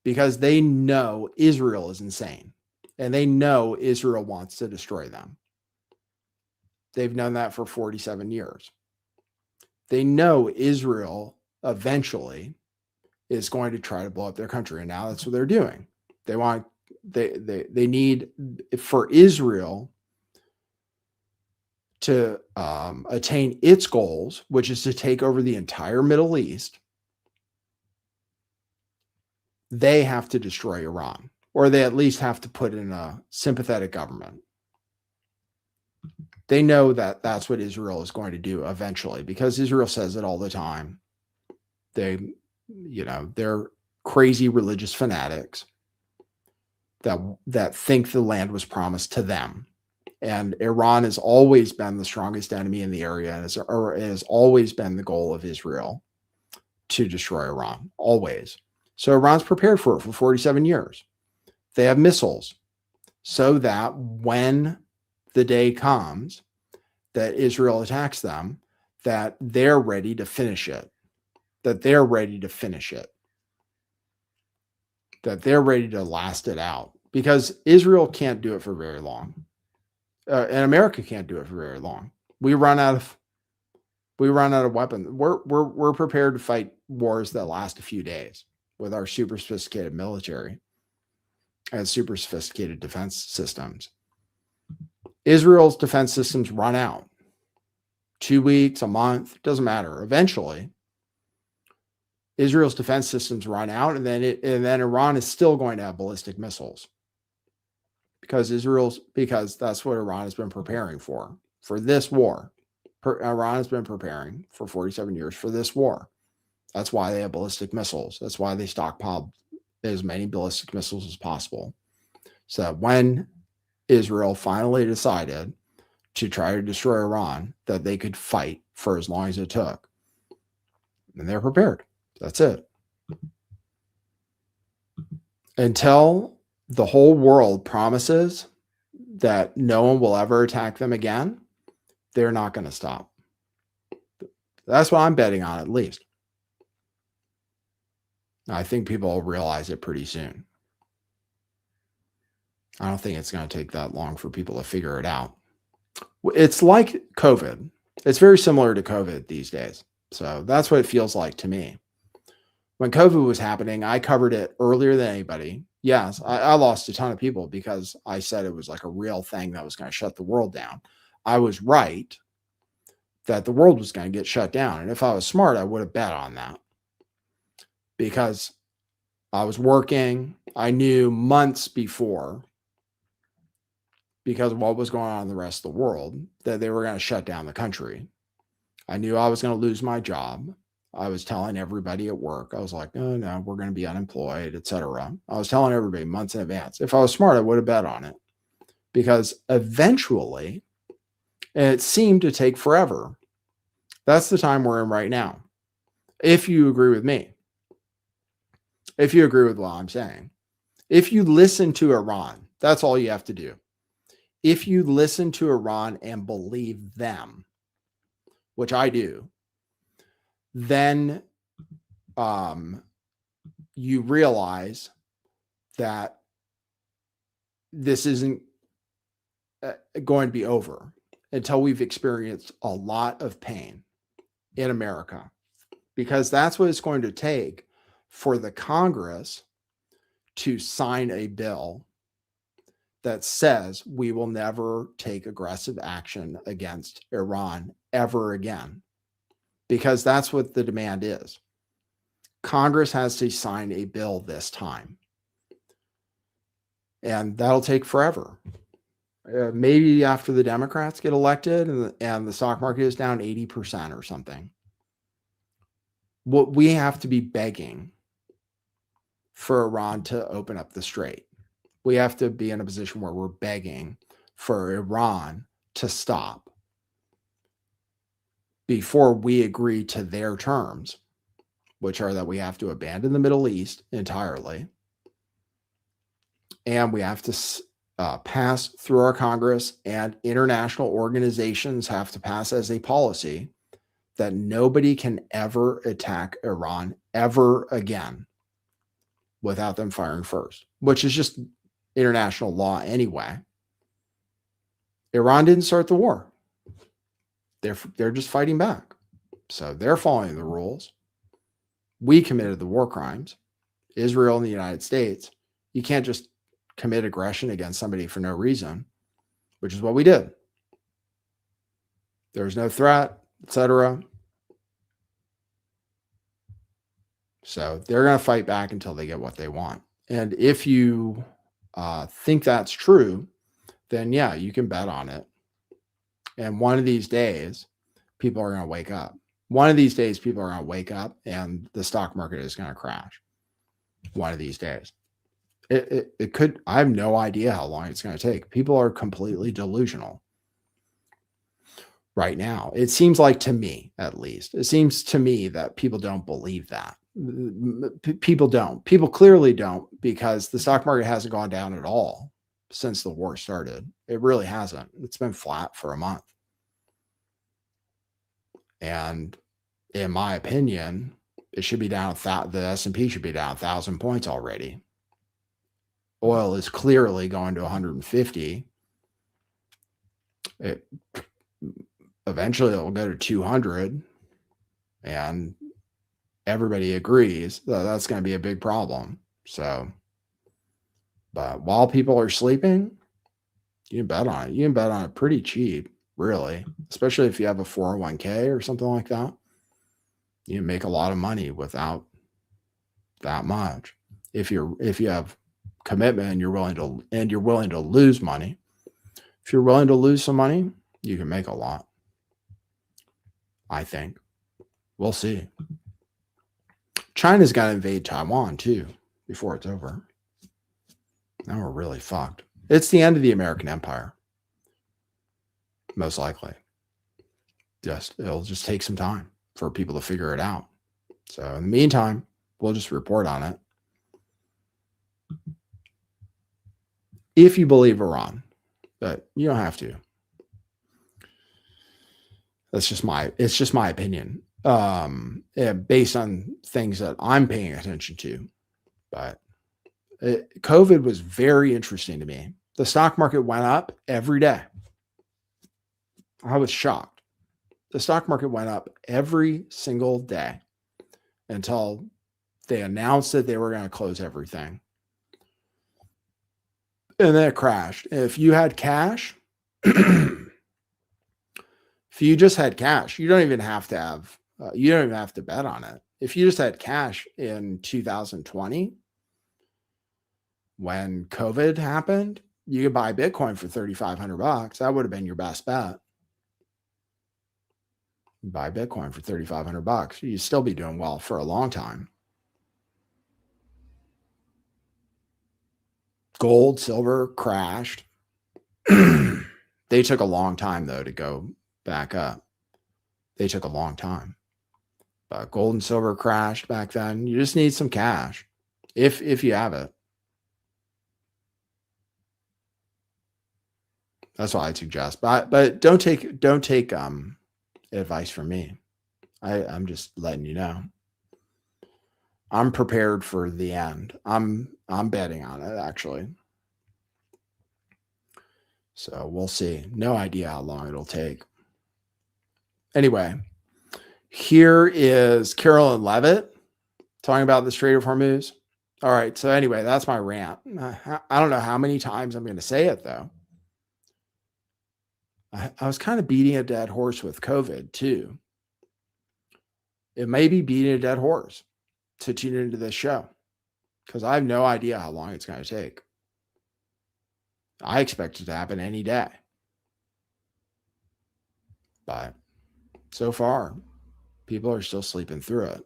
because they know Israel is insane and they know Israel wants to destroy them. They've known that for 47 years. They know Israel eventually is going to try to blow up their country, and now that's what they're doing. They need for Israel to attain its goals, which is to take over the entire Middle East. They have to destroy Iran, or they at least have to put in a sympathetic government. They know that that's what Israel is going to do eventually, because Israel says it all the time. They're crazy religious fanatics that think the land was promised to them. And Iran has always been the strongest enemy in the area, and has always been the goal of Israel to destroy Iran, always. So Iran's prepared for it for 47 years. They have missiles so that when the day comes that Israel attacks them, that they're ready to finish it, that they're ready to last it out, because Israel can't do it for very long. And America can't do it for very long. We run out of weapons. We're prepared to fight wars that last a few days with our super sophisticated military and super sophisticated defense systems. Israel's defense systems run out. 2 weeks, a month, doesn't matter. Eventually, Israel's defense systems run out, and then Iran is still going to have ballistic missiles because that's what Iran has been preparing for this war. Iran has been preparing for 47 years for this war. That's why they have ballistic missiles. That's why they stockpiled as many ballistic missiles as possible. So that when Israel finally decided to try to destroy Iran, that they could fight for as long as it took. And they're prepared. That's it. Until the whole world promises that no one will ever attack them again, they're not going to stop. That's what I'm betting on, at least. I think people will realize it pretty soon. I don't think it's going to take that long for people to figure it out. It's like COVID. It's very similar to COVID these days. So that's what it feels like to me. When COVID was happening, I covered it earlier than anybody. Yes, I lost a ton of people because I said it was like a real thing that was going to shut the world down. I was right that the world was going to get shut down. And if I was smart, I would have bet on that. Because I was working, I knew months before, because of what was going on in the rest of the world, that they were going to shut down the country. I knew I was going to lose my job. I was telling everybody at work, I was like, oh, no, we're going to be unemployed, etc. I was telling everybody months in advance. If I was smart, I would have bet on it. Because eventually, and it seemed to take forever. That's the time we're in right now. If you agree with me. If you agree with what I'm saying. If you listen to Iran, that's all you have to do. If you listen to Iran and believe them, which I do, then you realize that this isn't going to be over until we've experienced a lot of pain in America, because that's what it's going to take for the Congress to sign a bill that says we will never take aggressive action against Iran ever again, because that's what the demand is. Congress has to sign a bill this time, and that'll take forever. Maybe after the Democrats get elected and the stock market is down 80% or something. What we have to be begging for Iran to open up the strait. We have to be in a position where we're begging for Iran to stop before we agree to their terms, which are that we have to abandon the Middle East entirely, and we have to pass through our Congress, and international organizations have to pass as a policy that nobody can ever attack Iran ever again without them firing first, which is just international law anyway. Iran didn't start the war. They're just fighting back. So they're following the rules. We committed the war crimes. Israel and the United States. You can't just commit aggression against somebody for no reason, which is what we did. There was no threat, etc. So they're going to fight back until they get what they want. And if you think that's true, then yeah, you can bet on it. And one of these days, people are going to wake up. One of these days, people are going to wake up and the stock market is going to crash. One of these days. It could, I have no idea how long it's going to take. People are completely delusional right now. It seems like, to me, at least, it seems to me that people don't believe that. People don't. People clearly don't, because the stock market hasn't gone down at all since the war started. It really hasn't. It's been flat for a month. And in my opinion, it should be down, the S&P should be down 1,000 points already. Oil is clearly going to 150. Eventually it will go to 200. And everybody agrees that that's going to be a big problem. So, but while people are sleeping, you can bet on it. You can bet on it pretty cheap, really, especially if you have a 401k or something like that. You can make a lot of money without that much. If you have commitment and you're willing to lose money, if you're willing to lose some money, you can make a lot. I think. We'll see. China's got to invade Taiwan too before it's over. Now we're really fucked. It's the end of the American empire. Most likely. It'll just take some time for people to figure it out. So in the meantime, we'll just report on it. If you believe Iran, but you don't have to. It's just my opinion. Based on things that I'm paying attention to. But COVID was very interesting to me. The stock market went up every day. I was shocked. The stock market went up every single day until they announced that they were going to close everything. And then it crashed. If you had cash, if you just had cash, you don't even have to bet on it. If you just had cash in 2020, when COVID happened, you could buy Bitcoin for $3,500. That would have been your best bet. Buy Bitcoin for $3,500. You'd still be doing well for a long time. Gold, silver crashed. They took a long time, though, to go back up. They took a long time. But gold and silver crashed back then. You just need some cash if you have it. That's what I'd suggest. But don't take advice from me. I'm just letting you know. I'm prepared for the end. I'm betting on it, actually. So we'll see. No idea how long it'll take. Anyway, here is Carolyn Levitt talking about the Strait of Hormuz. All right. So anyway, that's my rant. I don't know how many times I'm going to say it, though. I was kind of beating a dead horse with COVID, too. It may be beating a dead horse to tune into this show because I have no idea how long it's going to take. I expect it to happen any day. But so far, people are still sleeping through it.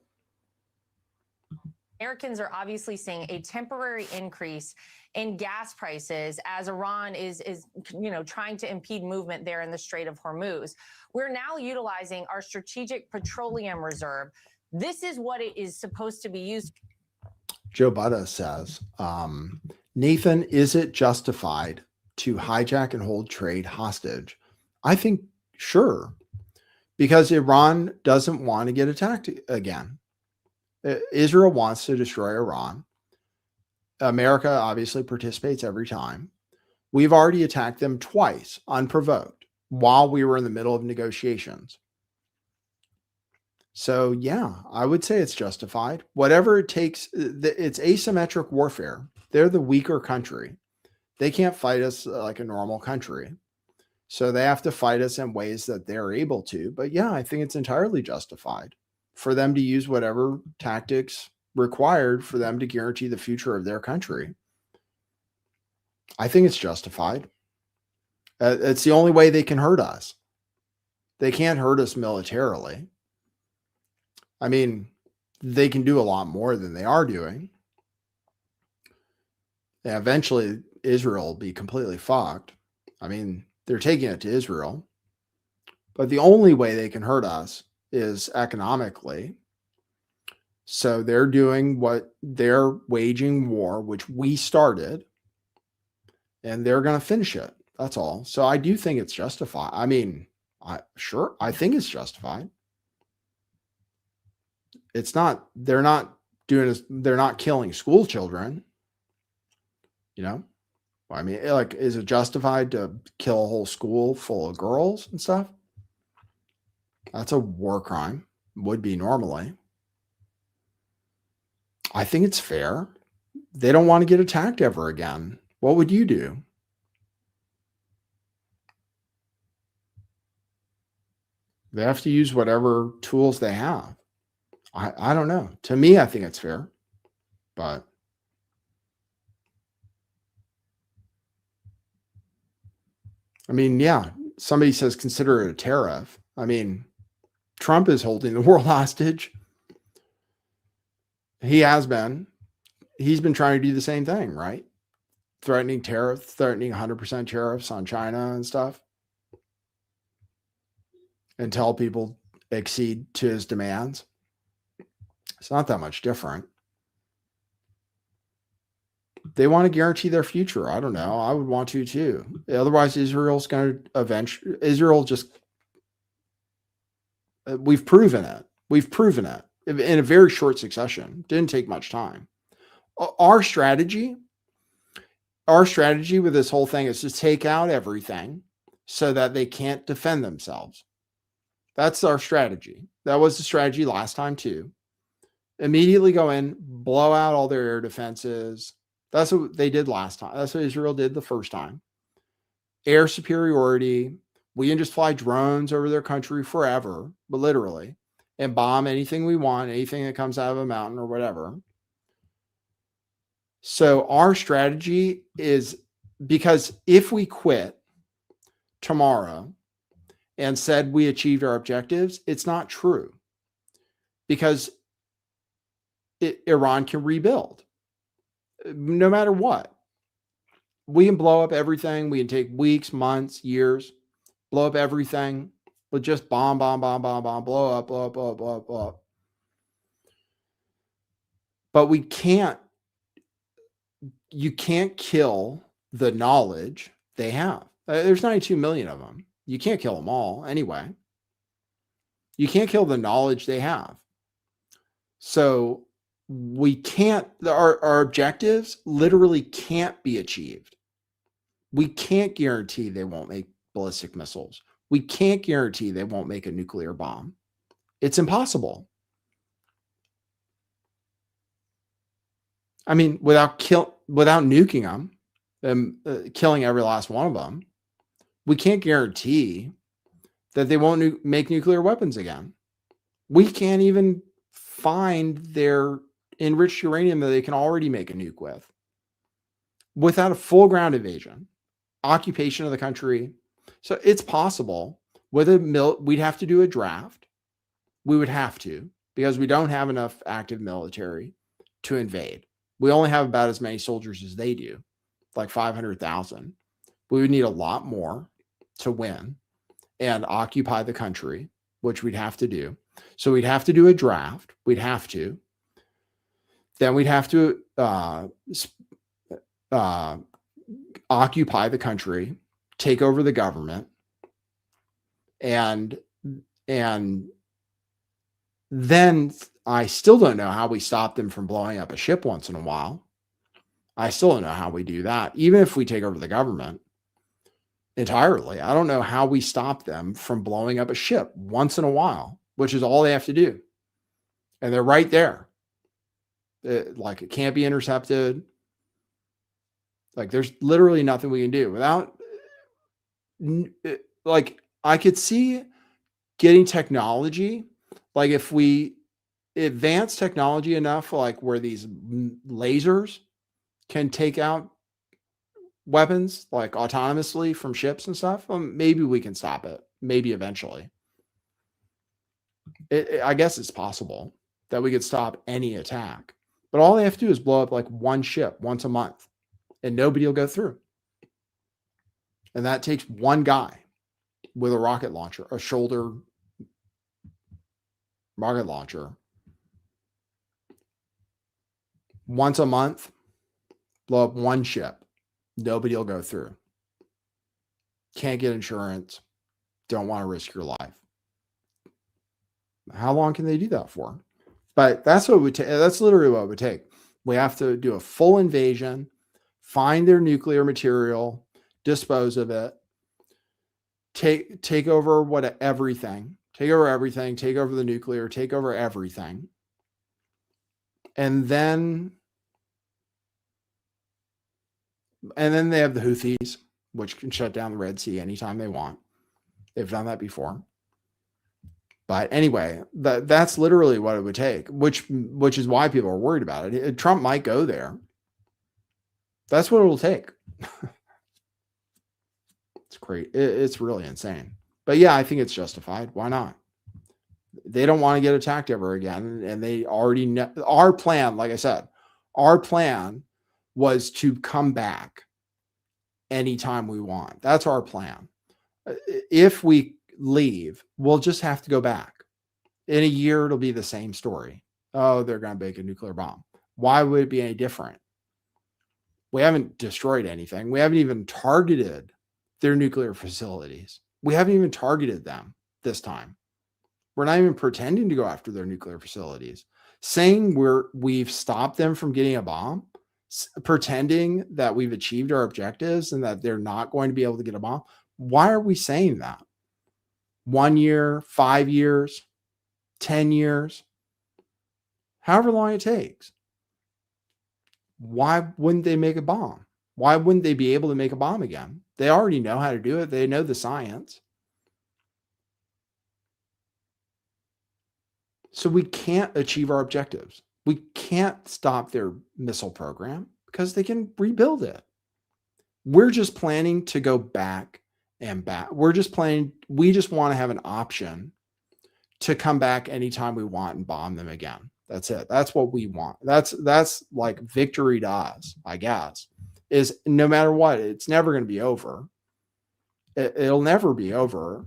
Americans are obviously seeing a temporary increase in gas prices as Iran is trying to impede movement there in the Strait of Hormuz. We're now utilizing our strategic petroleum reserve. This is what it is supposed to be used. Joe Budda says, Nathan, is it justified to hijack and hold trade hostage? I think sure, because Iran doesn't want to get attacked again. Israel wants to destroy Iran. America obviously participates every time. We've already attacked them twice unprovoked while we were in the middle of negotiations. So yeah, I would say it's justified. Whatever it takes, it's asymmetric warfare. They're the weaker country. They can't fight us like a normal country. So they have to fight us in ways that they're able to. But yeah, I think it's entirely justified for them to use whatever tactics required for them to guarantee the future of their country. I think it's justified. It's the only way they can hurt us. They can't hurt us militarily. I mean, they can do a lot more than they are doing. And eventually, Israel will be completely fucked. I mean, they're taking it to Israel. But the only way they can hurt us is economically. So they're doing what they're waging war, which we started, and they're going to finish it. That's all. So I do think it's justified. I mean, I think it's justified. It's not, they're not killing school children. You know, I mean, like, is it justified to kill a whole school full of girls and stuff? That's a war crime. Would be normally. I think it's fair. They don't want to get attacked ever again. What would you do? They have to use whatever tools they have. I don't know. To me, I think it's fair. But I mean, yeah, somebody says consider it a tariff. I mean, Trump is holding the world hostage. He has been. He's been trying to do the same thing, right? Threatening 100% tariffs on China and stuff until people accede to his demands. It's not that much different. They want to guarantee their future. I don't know. I would want to too. Otherwise, Israel's going to eventually, we've proven it. We've proven it in a very short succession. Didn't take much time. Our strategy with this whole thing is to take out everything so that they can't defend themselves. That's our strategy. That was the strategy last time too. Immediately go in, blow out all their air defenses. That's what they did last time. That's what Israel did the first time. Air superiority. We can just fly drones over their country forever, but literally, and bomb anything we want, anything that comes out of a mountain or whatever. So our strategy is, because if we quit tomorrow and said we achieved our objectives, it's not true, because Iran can rebuild no matter what. We can blow up everything. We can take weeks, months, years, blow up everything, but just bomb, blow up. But you can't kill the knowledge they have. There's 92 million of them. You can't kill them all anyway. You can't kill the knowledge they have. So we can't, our objectives literally can't be achieved. We can't guarantee they won't make ballistic missiles. We can't guarantee they won't make a nuclear bomb. It's impossible. I mean, without nuking them and killing every last one of them, we can't guarantee that they won't make nuclear weapons again. We can't even find their enriched uranium that they can already make a nuke with without a full ground invasion, occupation of the country. So it's possible. With we'd have to do a draft. We would have to, because we don't have enough active military to invade. We only have about as many soldiers as they do, like 500,000. We would need a lot more to win and occupy the country, which we'd have to do. So we'd have to do a draft. We'd have to. Then we'd have to occupy the country, take over the government, and then I still don't know how we stop them from blowing up a ship once in a while. I still don't know how we do that. Even if we take over the government entirely, I don't know how we stop them from blowing up a ship once in a while, which is all they have to do. And they're right there. It can't be intercepted. Like, there's literally nothing we can do without, I could see getting technology. Like, if we advance technology enough, like where these lasers can take out weapons, like autonomously from ships and stuff, maybe we can stop it. Maybe eventually. I guess it's possible that we could stop any attack. But all they have to do is blow up like one ship once a month, and nobody will go through. And that takes one guy with a rocket launcher, a shoulder rocket launcher. Once a month, blow up one ship. Nobody will go through. Can't get insurance. Don't want to risk your life. How long can they do that for? But that's what it would take. That's literally what it would take. We have to do a full invasion, find their nuclear material, dispose of it, take over everything, take over everything, take over the nuclear, take over everything. And then they have the Houthis, which can shut down the Red Sea anytime they want. They've done that before. But anyway, that's literally what it would take, which is why people are worried about it. Trump might go there. That's what it will take. It's crazy. It's really insane. But yeah, I think it's justified. Why not? They don't want to get attacked ever again. And they already know our plan. Like I said, our plan was to come back anytime we want. That's our plan. If we leave, we'll just have to go back. In a year, it'll be the same story. Oh, they're going to make a nuclear bomb. Why would it be any different? We haven't destroyed anything. We haven't even targeted their nuclear facilities. We haven't even targeted them this time. We're not even pretending to go after their nuclear facilities. Saying we've stopped them from getting a bomb, pretending that we've achieved our objectives and that they're not going to be able to get a bomb. Why are we saying that? 1 year, 5 years, 10 years, however long it takes. Why wouldn't they make a bomb? Why wouldn't they be able to make a bomb again? They already know how to do it. They know the science. So we can't achieve our objectives. We can't stop their missile program because they can rebuild it. We're just planning to go back and back. We just want to have an option to come back anytime we want and bomb them again. That's it. That's what we want. That's like victory to us, I guess, is no matter what, it's never going to be over. It'll never be over.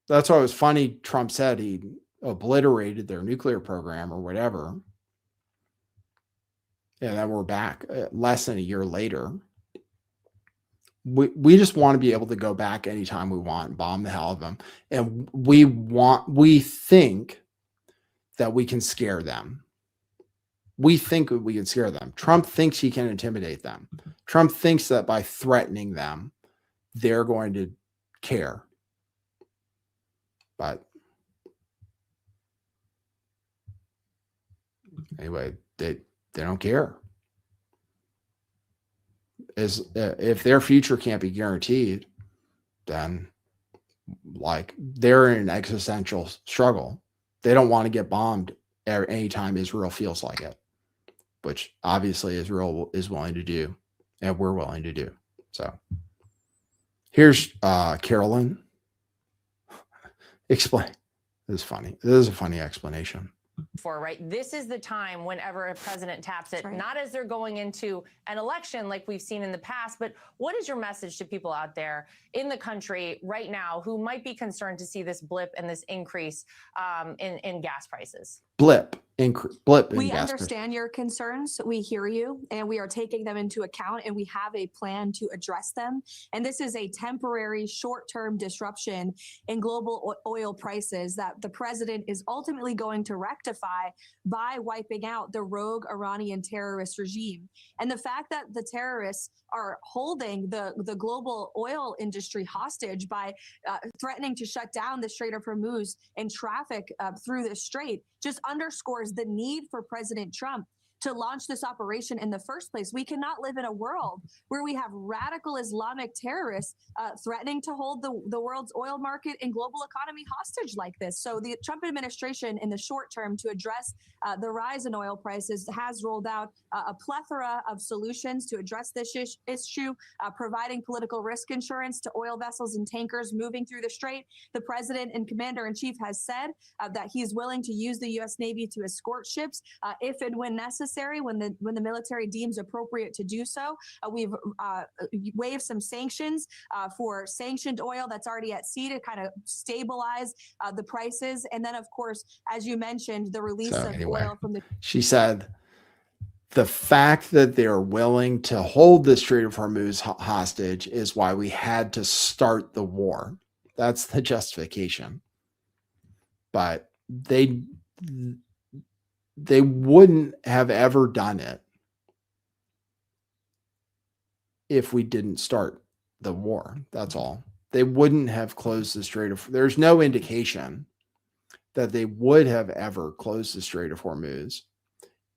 That's why it was funny. Trump said he obliterated their nuclear program or whatever. And then we're back less than a year later. We just want to be able to go back anytime we want and bomb the hell of them. And we think that we can scare them. We think we can scare them. Trump thinks he can intimidate them. Trump thinks that by threatening them, they're going to care. But anyway, they don't care. If their future can't be guaranteed, then like they're in an existential struggle. They don't want to get bombed anytime Israel feels like it, which obviously Israel is willing to do, and we're willing to do. So here's Carolyn. Explain. This is funny. This is a funny explanation. For right, this is the time whenever a president taps it, not as they're going into an election like we've seen in the past, but what is your message to people out there in the country right now who might be concerned to see this blip and this increase in gas prices? Blip in we gas understand your concerns. We hear you, and we are taking them into account, and we have a plan to address them. And this is a temporary, short-term disruption in global oil prices that the president is ultimately going to rectify by wiping out the rogue Iranian terrorist regime. And the fact that the terrorists are holding the global oil industry hostage by threatening to shut down the Strait of Hormuz and traffic through the strait just underscores the need for President Trump to launch this operation in the first place. We cannot live in a world where we have radical Islamic terrorists threatening to hold the world's oil market and global economy hostage like this. So the Trump administration in the short term to address the rise in oil prices has rolled out a plethora of solutions to address this issue, providing political risk insurance to oil vessels and tankers moving through the strait. The president and commander-in-chief has said that he's willing to use the U.S. Navy to escort ships if and when necessary, when the military deems appropriate to do so. We've waived some sanctions for sanctioned oil that's already at sea to kind of stabilize the prices. And then, of course, as you mentioned, the release of oil from the... She said the fact that they're willing to hold the Strait of Hormuz hostage is why we had to start the war. That's the justification. But they wouldn't have ever done it if we didn't start the war. That's all. They wouldn't have closed the Strait of... There's no indication that they would have ever closed the Strait of Hormuz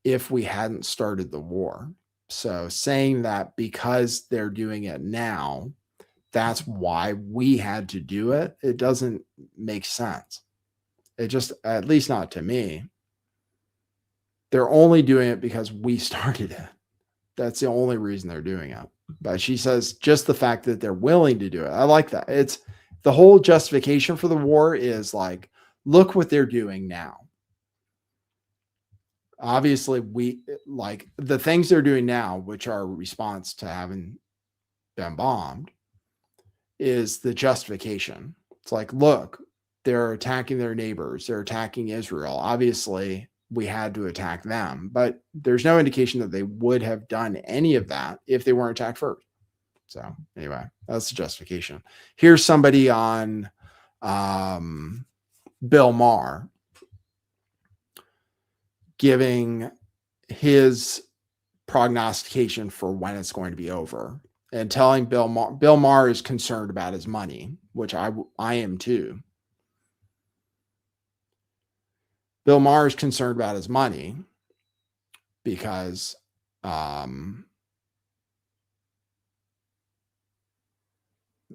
if we hadn't started the war. So saying that because they're doing it now, that's why we had to do it, it doesn't make sense. It just, at least not to me. They're only doing it because we started it. That's the only reason they're doing it. But she says just the fact that they're willing to do it. I like that. It's the whole justification for the war is like, look what they're doing now. Obviously, we like the things they're doing now, which are a response to having been bombed, is the justification. It's like, look, they're attacking their neighbors. They're attacking Israel. Obviously, we had to attack them, but there's no indication that they would have done any of that if they weren't attacked first. So anyway, that's the justification. Here's somebody on Bill Maher giving his prognostication for when it's going to be over and telling Bill Maher is concerned about his money, which I am too. Bill Maher is concerned about his money because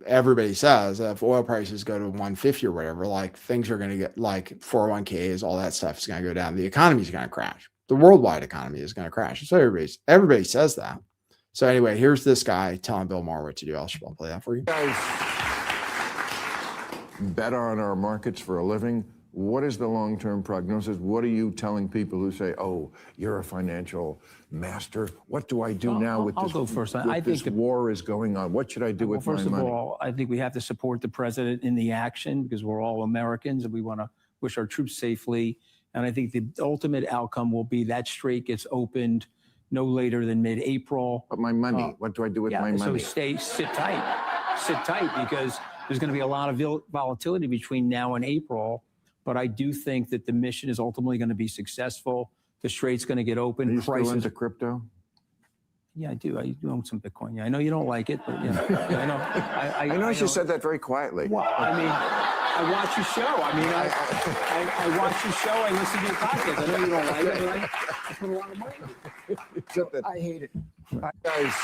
everybody says that if oil prices go to 150 or whatever, like things are going to get like 401ks, all that stuff is going to go down. The economy is going to crash. The worldwide economy is going to crash. So everybody says that. So anyway, here's this guy telling Bill Maher what to do. I'll play that for you. Guys bet on our markets for a living. What is the long-term prognosis? What are you telling people who say, oh, you're a financial master? What do I do now with I'll this? go first. I think the war is going on. What should I do with my money? First of all, I think we have to support the president in the action because we're all Americans and we want to wish our troops safely. And I think the ultimate outcome will be that strait gets opened no later than mid-April. But my money, what do I do with my money? So sit tight because there's going to be a lot of volatility between now and April. But I do think that the mission is ultimately going to be successful. The strait's going to get open. Are you still into crypto? Yeah, I do. I do own some Bitcoin. Yeah, I know you don't like it, but I know. I noticed you said that very quietly. Well, I mean, I watch your show. I mean, I watch your show. I listen to your podcast. I know you don't like it, but I put a lot of money into it. I hate it. Guys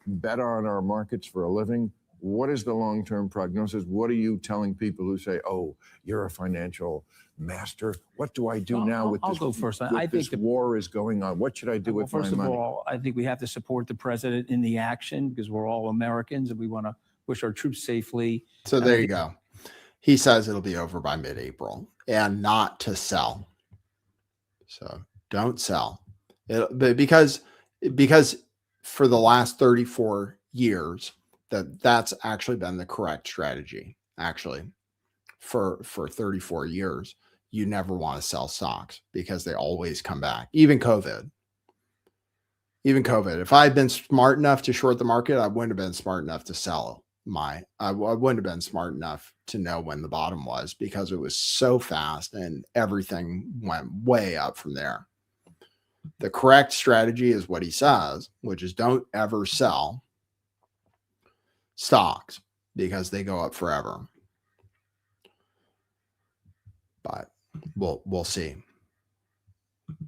bet on our markets for a living. What is the long-term prognosis? What are you telling people who say, oh, you're a financial master? What do I do now with this? I'll go first. I think the war is going on. What should I do with my money? First of all, I think we have to support the president in the action because we're all Americans and we want to wish our troops safely. So there you go. He says it'll be over by mid-April and not to sell. So don't sell. Because for the last 34 years, that's actually been the correct strategy. Actually, for 34 years, you never want to sell stocks because they always come back. Even COVID. If I had been smart enough to short the market, I wouldn't have been smart enough to sell I wouldn't have been smart enough to know when the bottom was because it was so fast and everything went way up from there. The correct strategy is what he says, which is don't ever sell stocks because they go up forever. But we'll see.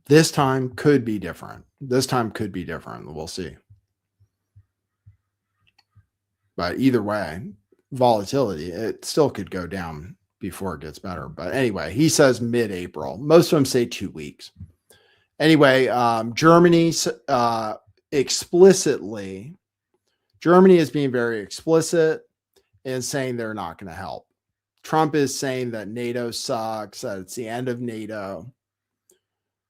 This time could be different. We'll see. But either way, volatility, it still could go down before it gets better. But anyway, he says mid-April. Most of them say 2 weeks. Anyway, Germany is being very explicit in saying they're not going to help. Trump is saying that NATO sucks, that it's the end of NATO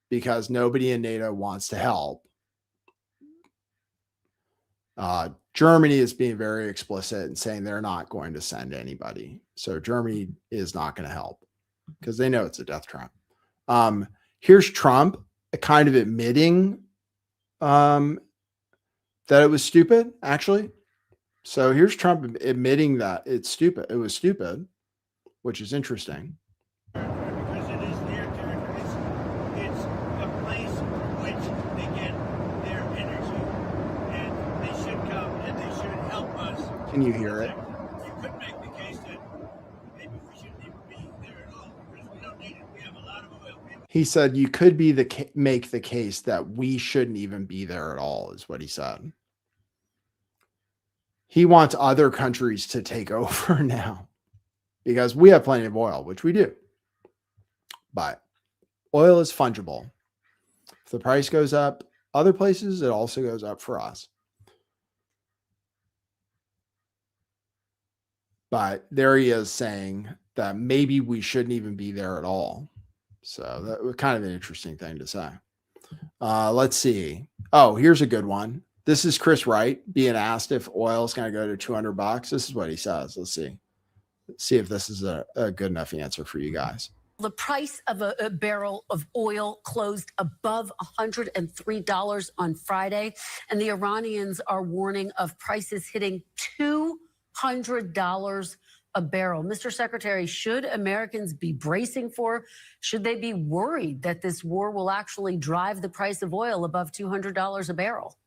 because nobody in NATO wants to help. Germany is being very explicit and saying they're not going to send anybody. So Germany is not going to help because they know it's a death trap. Here's Trump kind of admitting that it was stupid, actually. So here's Trump admitting that it's stupid. It was stupid, which is interesting. Because it is their territory. It's a place from which they get their energy. And they should come and they should help us. Can you hear it? You could make the case that maybe we shouldn't even be there at all because we don't need it. We have a lot of oil. He said you could make the case that we shouldn't even be there at all, is what he said. he wants other countries to take over now because we have plenty of oil, which we do. But oil is fungible. If the price goes up other places, it also goes up for us. But there he is saying that maybe we shouldn't even be there at all. So that was kind of an interesting thing to say. Let's see. Oh, here's a good one. This is Chris Wright being asked if oil is going to go to $200. This is what he says. Let's see. Let's see if this is a good enough answer for you guys. The price of a barrel of oil closed above $103 on Friday, and the Iranians are warning of prices hitting $200 a barrel. Mr. Secretary, should Americans be bracing for, should they be worried that this war will actually drive the price of oil above $200 a barrel?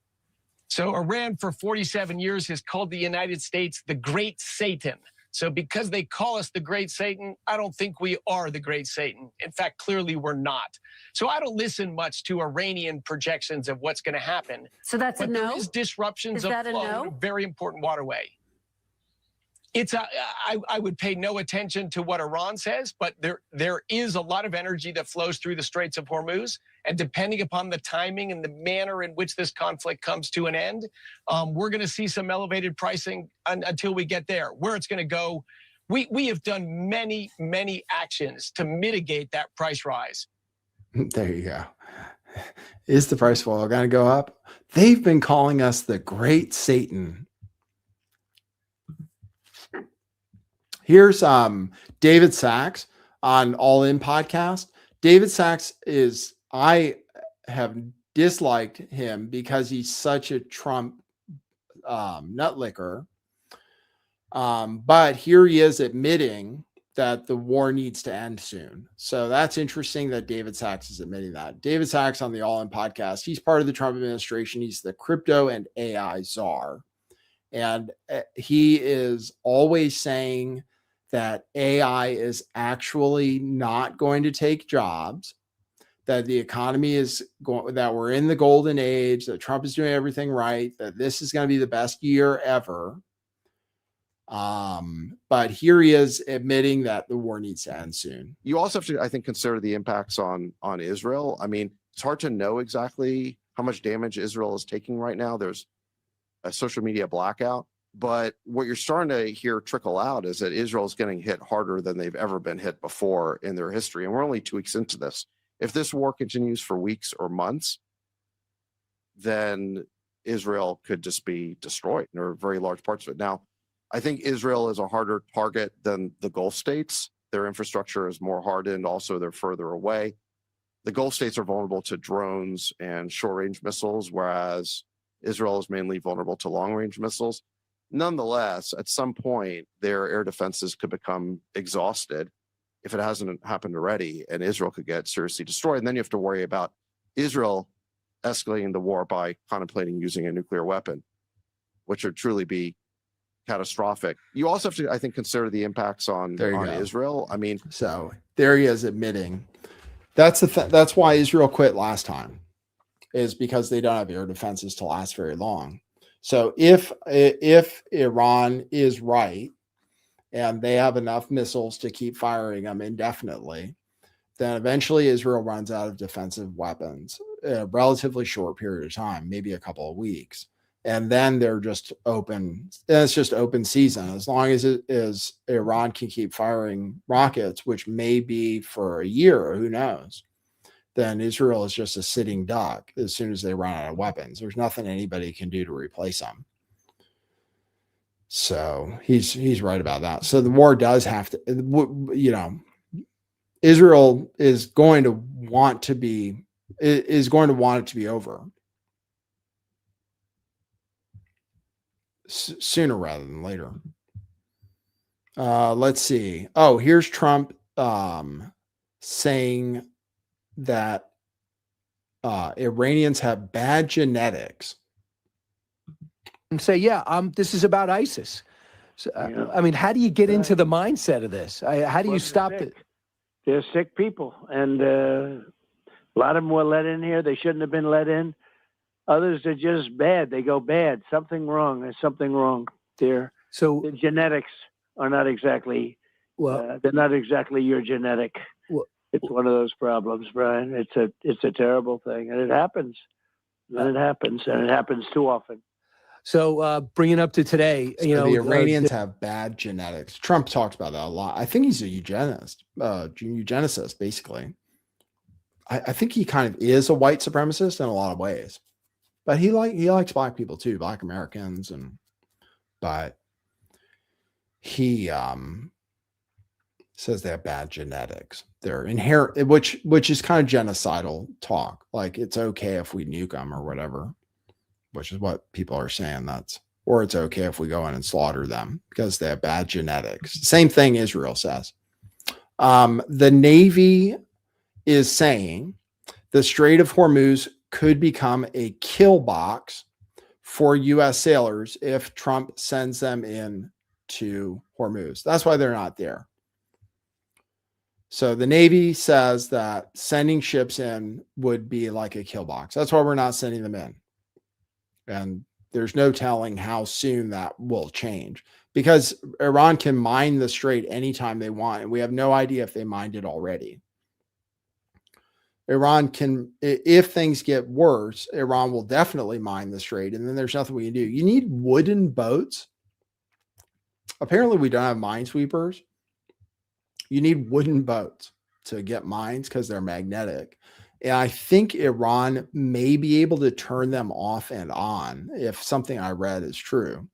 So Iran for 47 years has called the United States the Great Satan. So because they call us the Great Satan, I don't think we are the Great Satan. In fact, clearly we're not. So I don't listen much to Iranian projections of what's going to happen. So that's a no? There is disruptions of that a flow no? in a very important waterway. I would pay no attention to what Iran says, but there is a lot of energy that flows through the Straits of Hormuz. And depending upon the timing and the manner in which this conflict comes to an end, we're going to see some elevated pricing until we get there. Where it's going to go, we have done many, many actions to mitigate that price rise. There you go. Is the price of oil going to go up? They've been calling us the Great Satan. Here's David Sachs on All In Podcast. David Sachs I have disliked him because he's such a Trump nutlicker. But here he is admitting that the war needs to end soon. So that's interesting that David Sachs is admitting that. David Sachs on the All In Podcast, he's part of the Trump administration. He's the crypto and AI czar. And he is always saying that AI is actually not going to take jobs, that the economy is going, that we're in the golden age, that Trump is doing everything right, that this is going to be the best year ever. But here he is admitting that the war needs to end soon. You also have to, I think, consider the impacts on Israel. I mean, it's hard to know exactly how much damage Israel is taking right now. There's a social media blackout. But what you're starting to hear trickle out is that Israel is getting hit harder than they've ever been hit before in their history. And we're only 2 weeks into this. If this war continues for weeks or months, then Israel could just be destroyed, or very large parts of it. Now, I think Israel is a harder target than the Gulf states. Their infrastructure is more hardened. Also, they're further away. The Gulf states are vulnerable to drones and short-range missiles, whereas Israel is mainly vulnerable to long-range missiles. Nonetheless, at some point, their air defenses could become exhausted if it hasn't happened already, and Israel could get seriously destroyed. And then you have to worry about Israel escalating the war by contemplating using a nuclear weapon, which would truly be catastrophic. You also have to, I think, consider the impacts on Israel. I mean, so there he is admitting that's that's why Israel quit last time, is because they don't have air defenses to last very long. So if Iran is right and they have enough missiles to keep firing them indefinitely, then eventually Israel runs out of defensive weapons in a relatively short period of time, maybe a couple of weeks. And then they're just open. It's just open season. As long as Iran can keep firing rockets, which may be for a year, who knows, then Israel is just a sitting duck as soon as they run out of weapons. There's nothing anybody can do to replace them. So he's right about that. So the war does have to, Israel is going to want it to be over sooner rather than later. Let's see. Oh, here's Trump saying that Iranians have bad genetics. And say, this is about ISIS. So, I mean, how do you get into the mindset of this? How do you stop it? They're sick people, and a lot of them were let in here. They shouldn't have been let in. Others are just bad. They go bad. Something wrong. There's something wrong. The So genetics are not exactly, they're not exactly your genetic. It's one of those problems, Brian. It's a terrible thing, and it happens. And it happens too often. So bringing up to today, So the Iranians have bad genetics. Trump talks about that a lot. I think he's a eugenicist, basically. I think he kind of is a white supremacist in a lot of ways, but he likes black people too, black Americans, but he says they have bad genetics. They're inherent, which is kind of genocidal talk. Like it's okay if we nuke them or whatever, which is what people are saying. Or it's okay if we go in and slaughter them because they have bad genetics. Same thing Israel says. The Navy is saying the Strait of Hormuz could become a kill box for U.S. sailors if Trump sends them in to Hormuz. That's why they're not there. So the Navy says that sending ships in would be like a kill box. That's why we're not sending them in. And there's no telling how soon that will change because Iran can mine the strait anytime they want. And we have no idea if they mined it already. Iran can, if things get worse, Iran will definitely mine the strait. And then there's nothing we can do. You need wooden boats. Apparently we don't have minesweepers. You need wooden boats to get mines because they're magnetic. And I think Iran may be able to turn them off and on if something I read is true.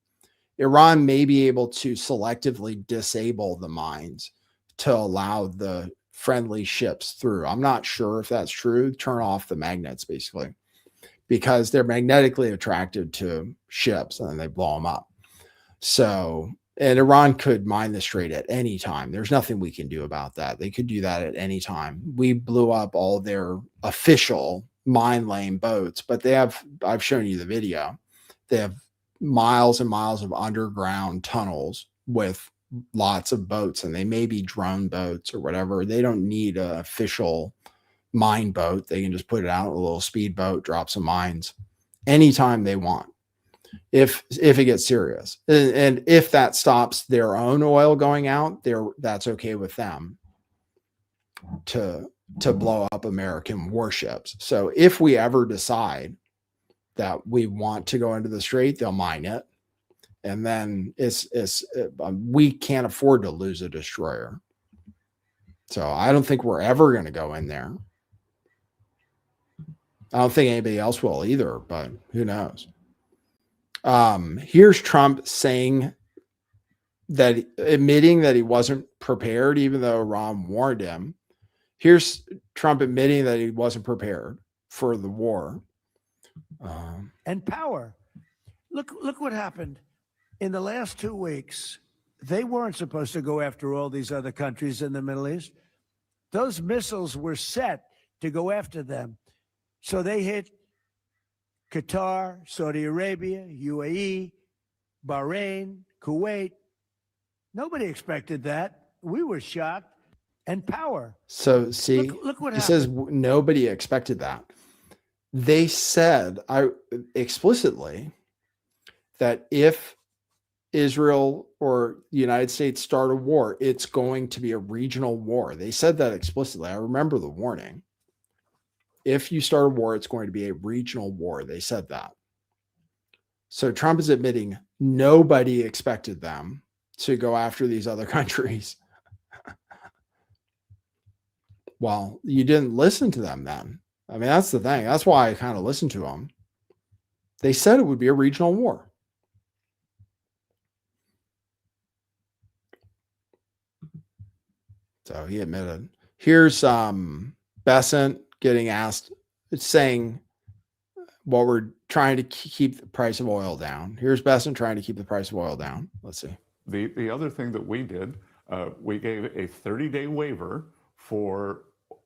Iran may be able to selectively disable the mines to allow the friendly ships through. I'm not sure if that's true. Turn off the magnets, basically, because they're magnetically attracted to ships and then they blow them up. So, and Iran could mine the strait at any time. There's nothing we can do about that. They could do that at any time. We blew up all their official mine lane boats, but they have, I've shown you the video. They have miles and miles of underground tunnels with lots of boats, and they may be drone boats or whatever. They don't need an official mine boat. They can just put it out, a little speedboat, drop some mines anytime they want. If it gets serious, and if that stops their own oil going out, that's okay with them to blow up American warships. So if we ever decide that we want to go into the strait, they'll mine it, and then we can't afford to lose a destroyer. So I don't think we're ever going to go in there. I don't think anybody else will either, but who knows? Here's Trump saying that, admitting that he wasn't prepared, even though Iran warned him. Here's Trump admitting that he wasn't prepared for the war. And power. Look what happened in the last 2 weeks. They weren't supposed to go after all these other countries in the Middle East. Those missiles were set to go after them. So they hit Qatar, Saudi Arabia, UAE, Bahrain, Kuwait. Nobody expected that. We were shocked. And power. So see, look what he happened. says nobody expected that. They said explicitly that if Israel or the United States start a war, it's going to be a regional war. They said that explicitly. I remember the warning. If you start a war, it's going to be a regional war. They said that. So Trump is admitting nobody expected them to go after these other countries. Well, you didn't listen to them then. I mean, that's the thing. That's why I kind of listened to them. They said it would be a regional war. So he admitted. Here's Besant getting asked, saying, well, we're trying to keep the price of oil down. Here's Besant trying to keep the price of oil down. Let's see. The other thing that we did, we gave a 30-day waiver for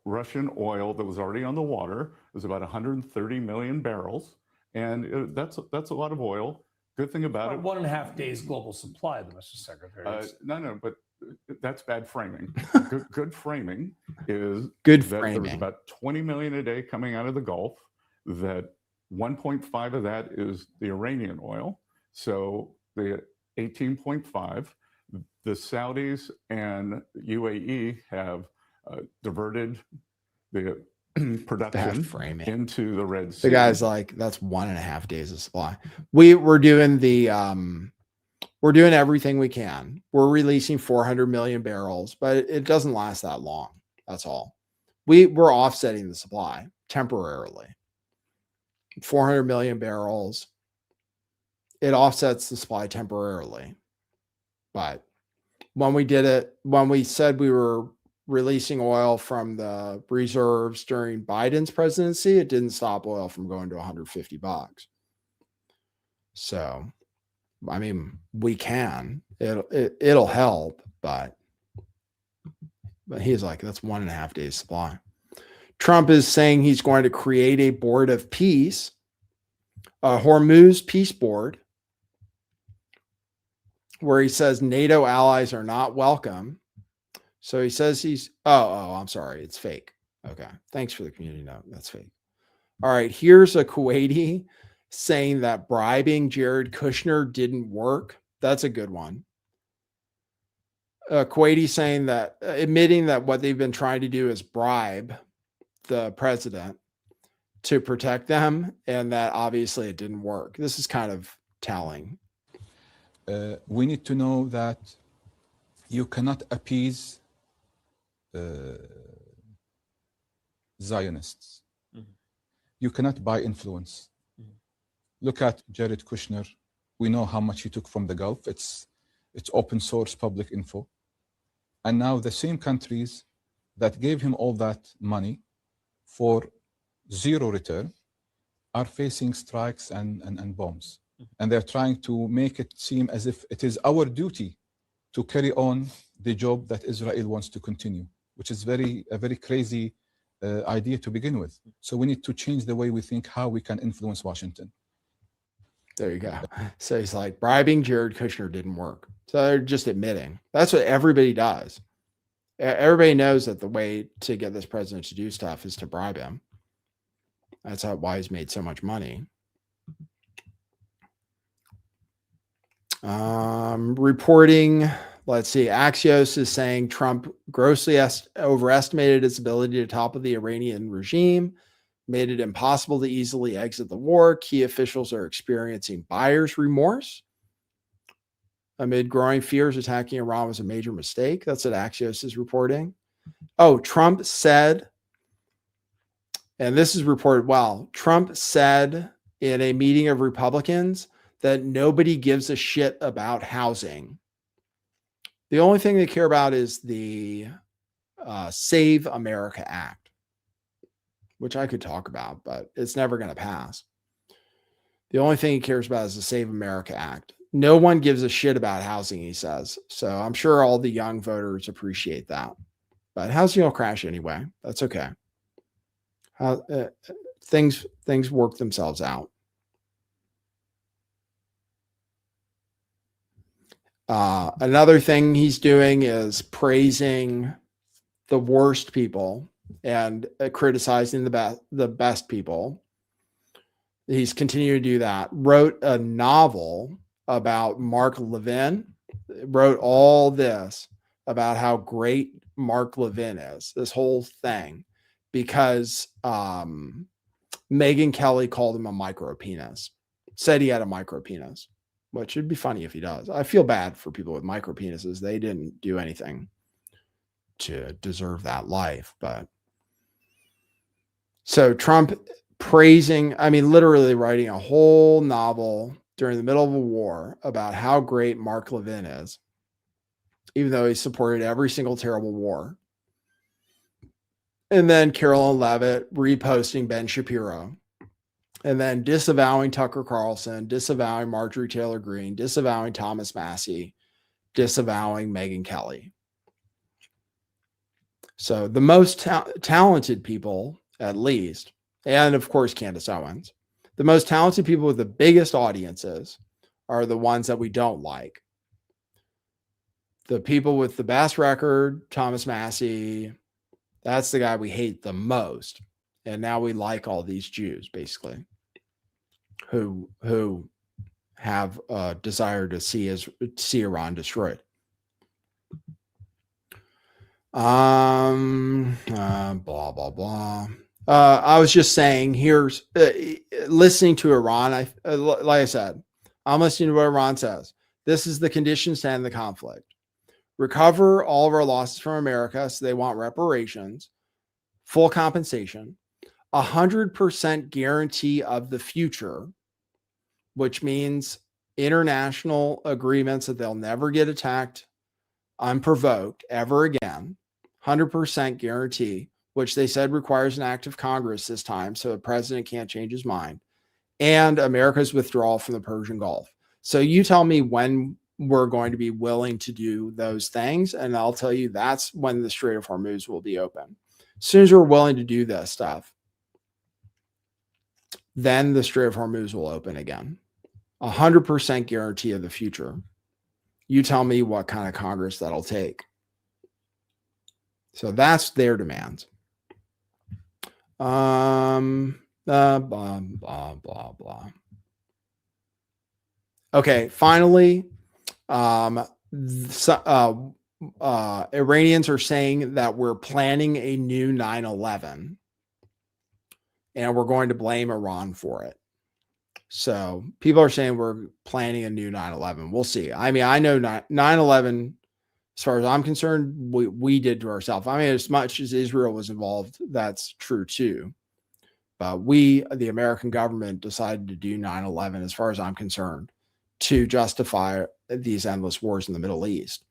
Russian oil that was already on the water. It was about 130 million barrels. And that's a lot of oil. Good thing about it. 1.5 days global supply, Mr. Secretary. No, but that's bad framing. Good framing is good that framing. There's about 20 million a day coming out of the Gulf, that 1.5 of that is the Iranian oil. So the 18.5. The Saudis and UAE have diverted the production framing into the Red Sea. The guy's like, that's 1.5 days of supply. We're doing the we're doing everything we can. We're releasing 400 million barrels, but it doesn't last that long. That's all. We're offsetting the supply temporarily. 400 million barrels. It offsets the supply temporarily. But when we did it, when we said we were releasing oil from the reserves during Biden's presidency, it didn't stop oil from going to $150. So, I mean, we can. It'll help, but he's like, that's 1.5 days supply. Trump is saying he's going to create a board of peace, a Hormuz peace board, where he says NATO allies are not welcome. So he says he's, I'm sorry. It's fake. Okay. Thanks for the community note. That's fake. All right. Here's a Kuwaiti saying that bribing Jared Kushner didn't work. That's a good one. Kuwaiti saying that, admitting that what they've been trying to do is bribe the president to protect them, and that obviously it didn't work. This is kind of telling. We need to know that you cannot appease Zionists. You cannot buy influence. Look at Jared Kushner. We know how much he took from the Gulf. It's open source public info. And now the same countries that gave him all that money for zero return are facing strikes and bombs. And they're trying to make it seem as if it is our duty to carry on the job that Israel wants to continue, which is a very crazy idea to begin with. So we need to change the way we think how we can influence Washington. There you go. So he's like, bribing Jared Kushner didn't work. So they're just admitting. That's what everybody does. Everybody knows that the way to get this president to do stuff is to bribe him. That's why he's made so much money. Reporting, let's see. Axios is saying Trump grossly overestimated its ability to topple the Iranian regime, made it impossible to easily exit the war. Key officials are experiencing buyer's remorse. Amid growing fears, attacking Iran was a major mistake. That's what Axios is reporting. Oh, Trump said, and this is reported well, Trump said in a meeting of Republicans that nobody gives a shit about housing. The only thing they care about is the Save America Act, which I could talk about, but it's never going to pass. The only thing he cares about is the Save America Act. No one gives a shit about housing, he says. So I'm sure all the young voters appreciate that. But housing will crash anyway. That's okay. Things work themselves out. Another thing he's doing is praising the worst people and criticizing the best people. He's continuing to do that. Wrote a novel about Mark Levin. Wrote all this about how great Mark Levin is. This whole thing because Megyn Kelly called him a micro penis. Said he had a micro penis. Which would be funny if he does. I feel bad for people with micro penises. They didn't do anything to deserve that life. But so Trump praising, I mean, literally writing a whole novel during the middle of a war about how great Mark Levin is, even though he supported every single terrible war. And then Carolyn Leavitt reposting Ben Shapiro. And then disavowing Tucker Carlson, disavowing Marjorie Taylor Greene, disavowing Thomas Massie, disavowing Megyn Kelly. So the most talented people, at least, and of course Candace Owens, the most talented people with the biggest audiences are the ones that we don't like. The people with the best record, Thomas Massie, that's the guy we hate the most. And now we like all these Jews, basically, who have a desire to see Iran destroyed. Blah blah blah. I was just saying, here's listening to Iran. Like I said, I'm listening to what Iran says. This is the conditions to end the conflict. Recover all of our losses from America. So they want reparations, full compensation, 100% guarantee of the future, which means international agreements that they'll never get attacked unprovoked ever again. 100% guarantee, which they said requires an act of Congress this time, so the president can't change his mind, and America's withdrawal from the Persian Gulf. So you tell me when we're going to be willing to do those things, and I'll tell you that's when the Strait of Hormuz will be open. As soon as we're willing to do this stuff, then the Strait of Hormuz will open again. 100% guarantee of the future. You tell me what kind of Congress that'll take. So that's their demands. Blah, blah, blah, blah. Okay, finally, Iranians are saying that we're planning a new 9/11 and we're going to blame Iran for it. So people are saying we're planning a new 9/11. We'll see. I mean, I know 9/11, as far as I'm concerned, we did to ourselves. I mean, as much as Israel was involved, that's true too. But we, the American government, decided to do 9/11, as far as I'm concerned, to justify these endless wars in the Middle East.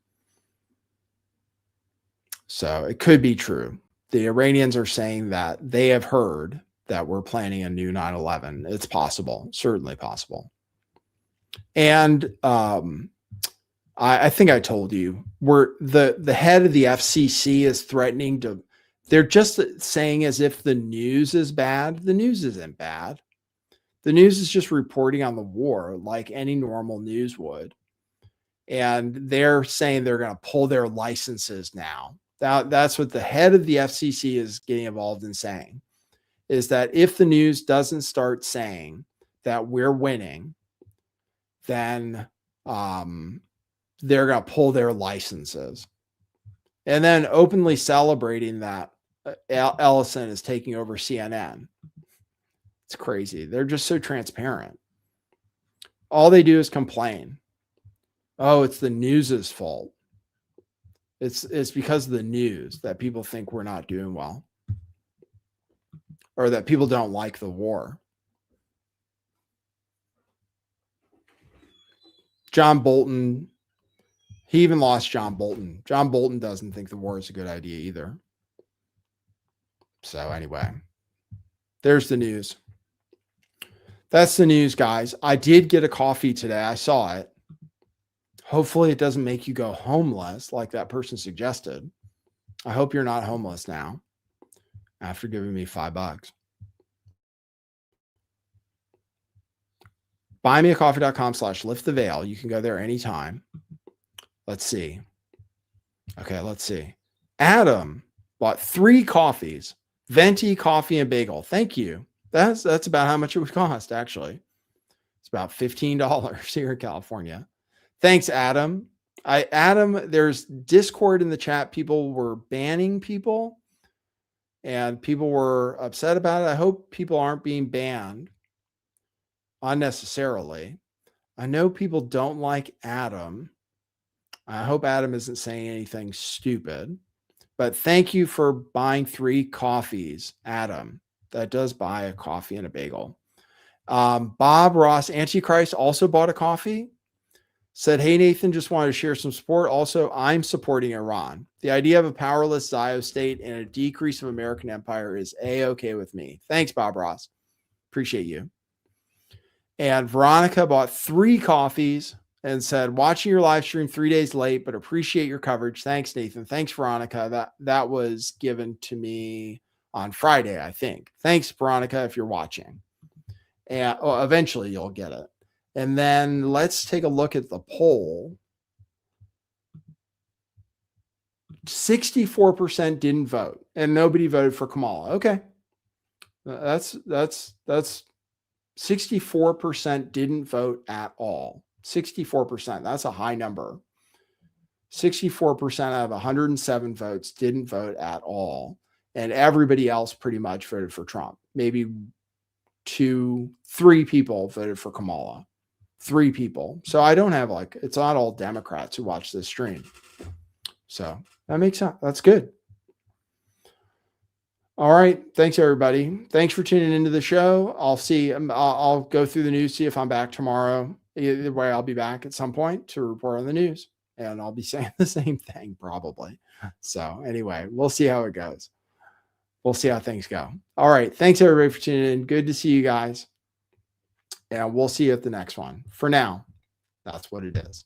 So it could be true. The Iranians are saying that they have heard that we're planning a new 9/11. It's possible, certainly possible. And I think I told you, the head of the FCC is threatening to, they're just saying as if the news is bad. The news isn't bad. The news is just reporting on the war like any normal news would. And they're saying they're going to pull their licenses now. That's what the head of the FCC is getting involved in saying, is that if the news doesn't start saying that we're winning, then they're going to pull their licenses. And then openly celebrating that Ellison is taking over CNN. It's crazy. They're just so transparent. All they do is complain. Oh, it's the news's fault. It's because of the news that people think we're not doing well, or that people don't like the war. John Bolton, he even lost John Bolton. John Bolton doesn't think the war is a good idea either. So anyway, there's the news. That's the news, guys. I did get a coffee today. I saw it. Hopefully it doesn't make you go homeless like that person suggested. I hope you're not homeless now after giving me $5. buymeacoffee.com/lifttheveil. You can go there anytime. Let's see. Okay, let's see. Adam bought 3 coffees, venti, coffee, and bagel. Thank you. That's about how much it would cost, actually. It's about $15 here in California. Thanks, Adam. Adam, there's Discord in the chat. People were banning people, and people were upset about it. I hope people aren't being banned unnecessarily. I know people don't like Adam. I hope Adam isn't saying anything stupid. But thank you for buying 3 coffees, Adam. That does buy a coffee and a bagel. Bob Ross, Antichrist, also bought a coffee. Said, hey, Nathan, just wanted to share some support. Also, I'm supporting Iran. The idea of a powerless Zio state and a decrease of American empire is A-okay with me. Thanks, Bob Ross. Appreciate you. And Veronica bought 3 coffees and said, watching your live stream 3 days late, but appreciate your coverage. Thanks, Nathan. Thanks, Veronica. That was given to me on Friday, I think. Thanks, Veronica, if you're watching. And eventually you'll get it. And then let's take a look at the poll. 64% didn't vote, and nobody voted for Kamala. Okay. That's 64% didn't vote at all. 64%. That's a high number. 64% out of 107 votes didn't vote at all. And everybody else pretty much voted for Trump. Maybe 3 people voted for Kamala. 3 people. So I don't have it's not all Democrats who watch this stream. So that makes sense. That's good. All right. Thanks, everybody. Thanks for tuning into the show. I'll go through the news, see if I'm back tomorrow. Either way, I'll be back at some point to report on the news. And I'll be saying the same thing probably. So anyway, we'll see how it goes. We'll see how things go. All right. Thanks, everybody, for tuning in. Good to see you guys. And we'll see you at the next one. For now, that's what it is.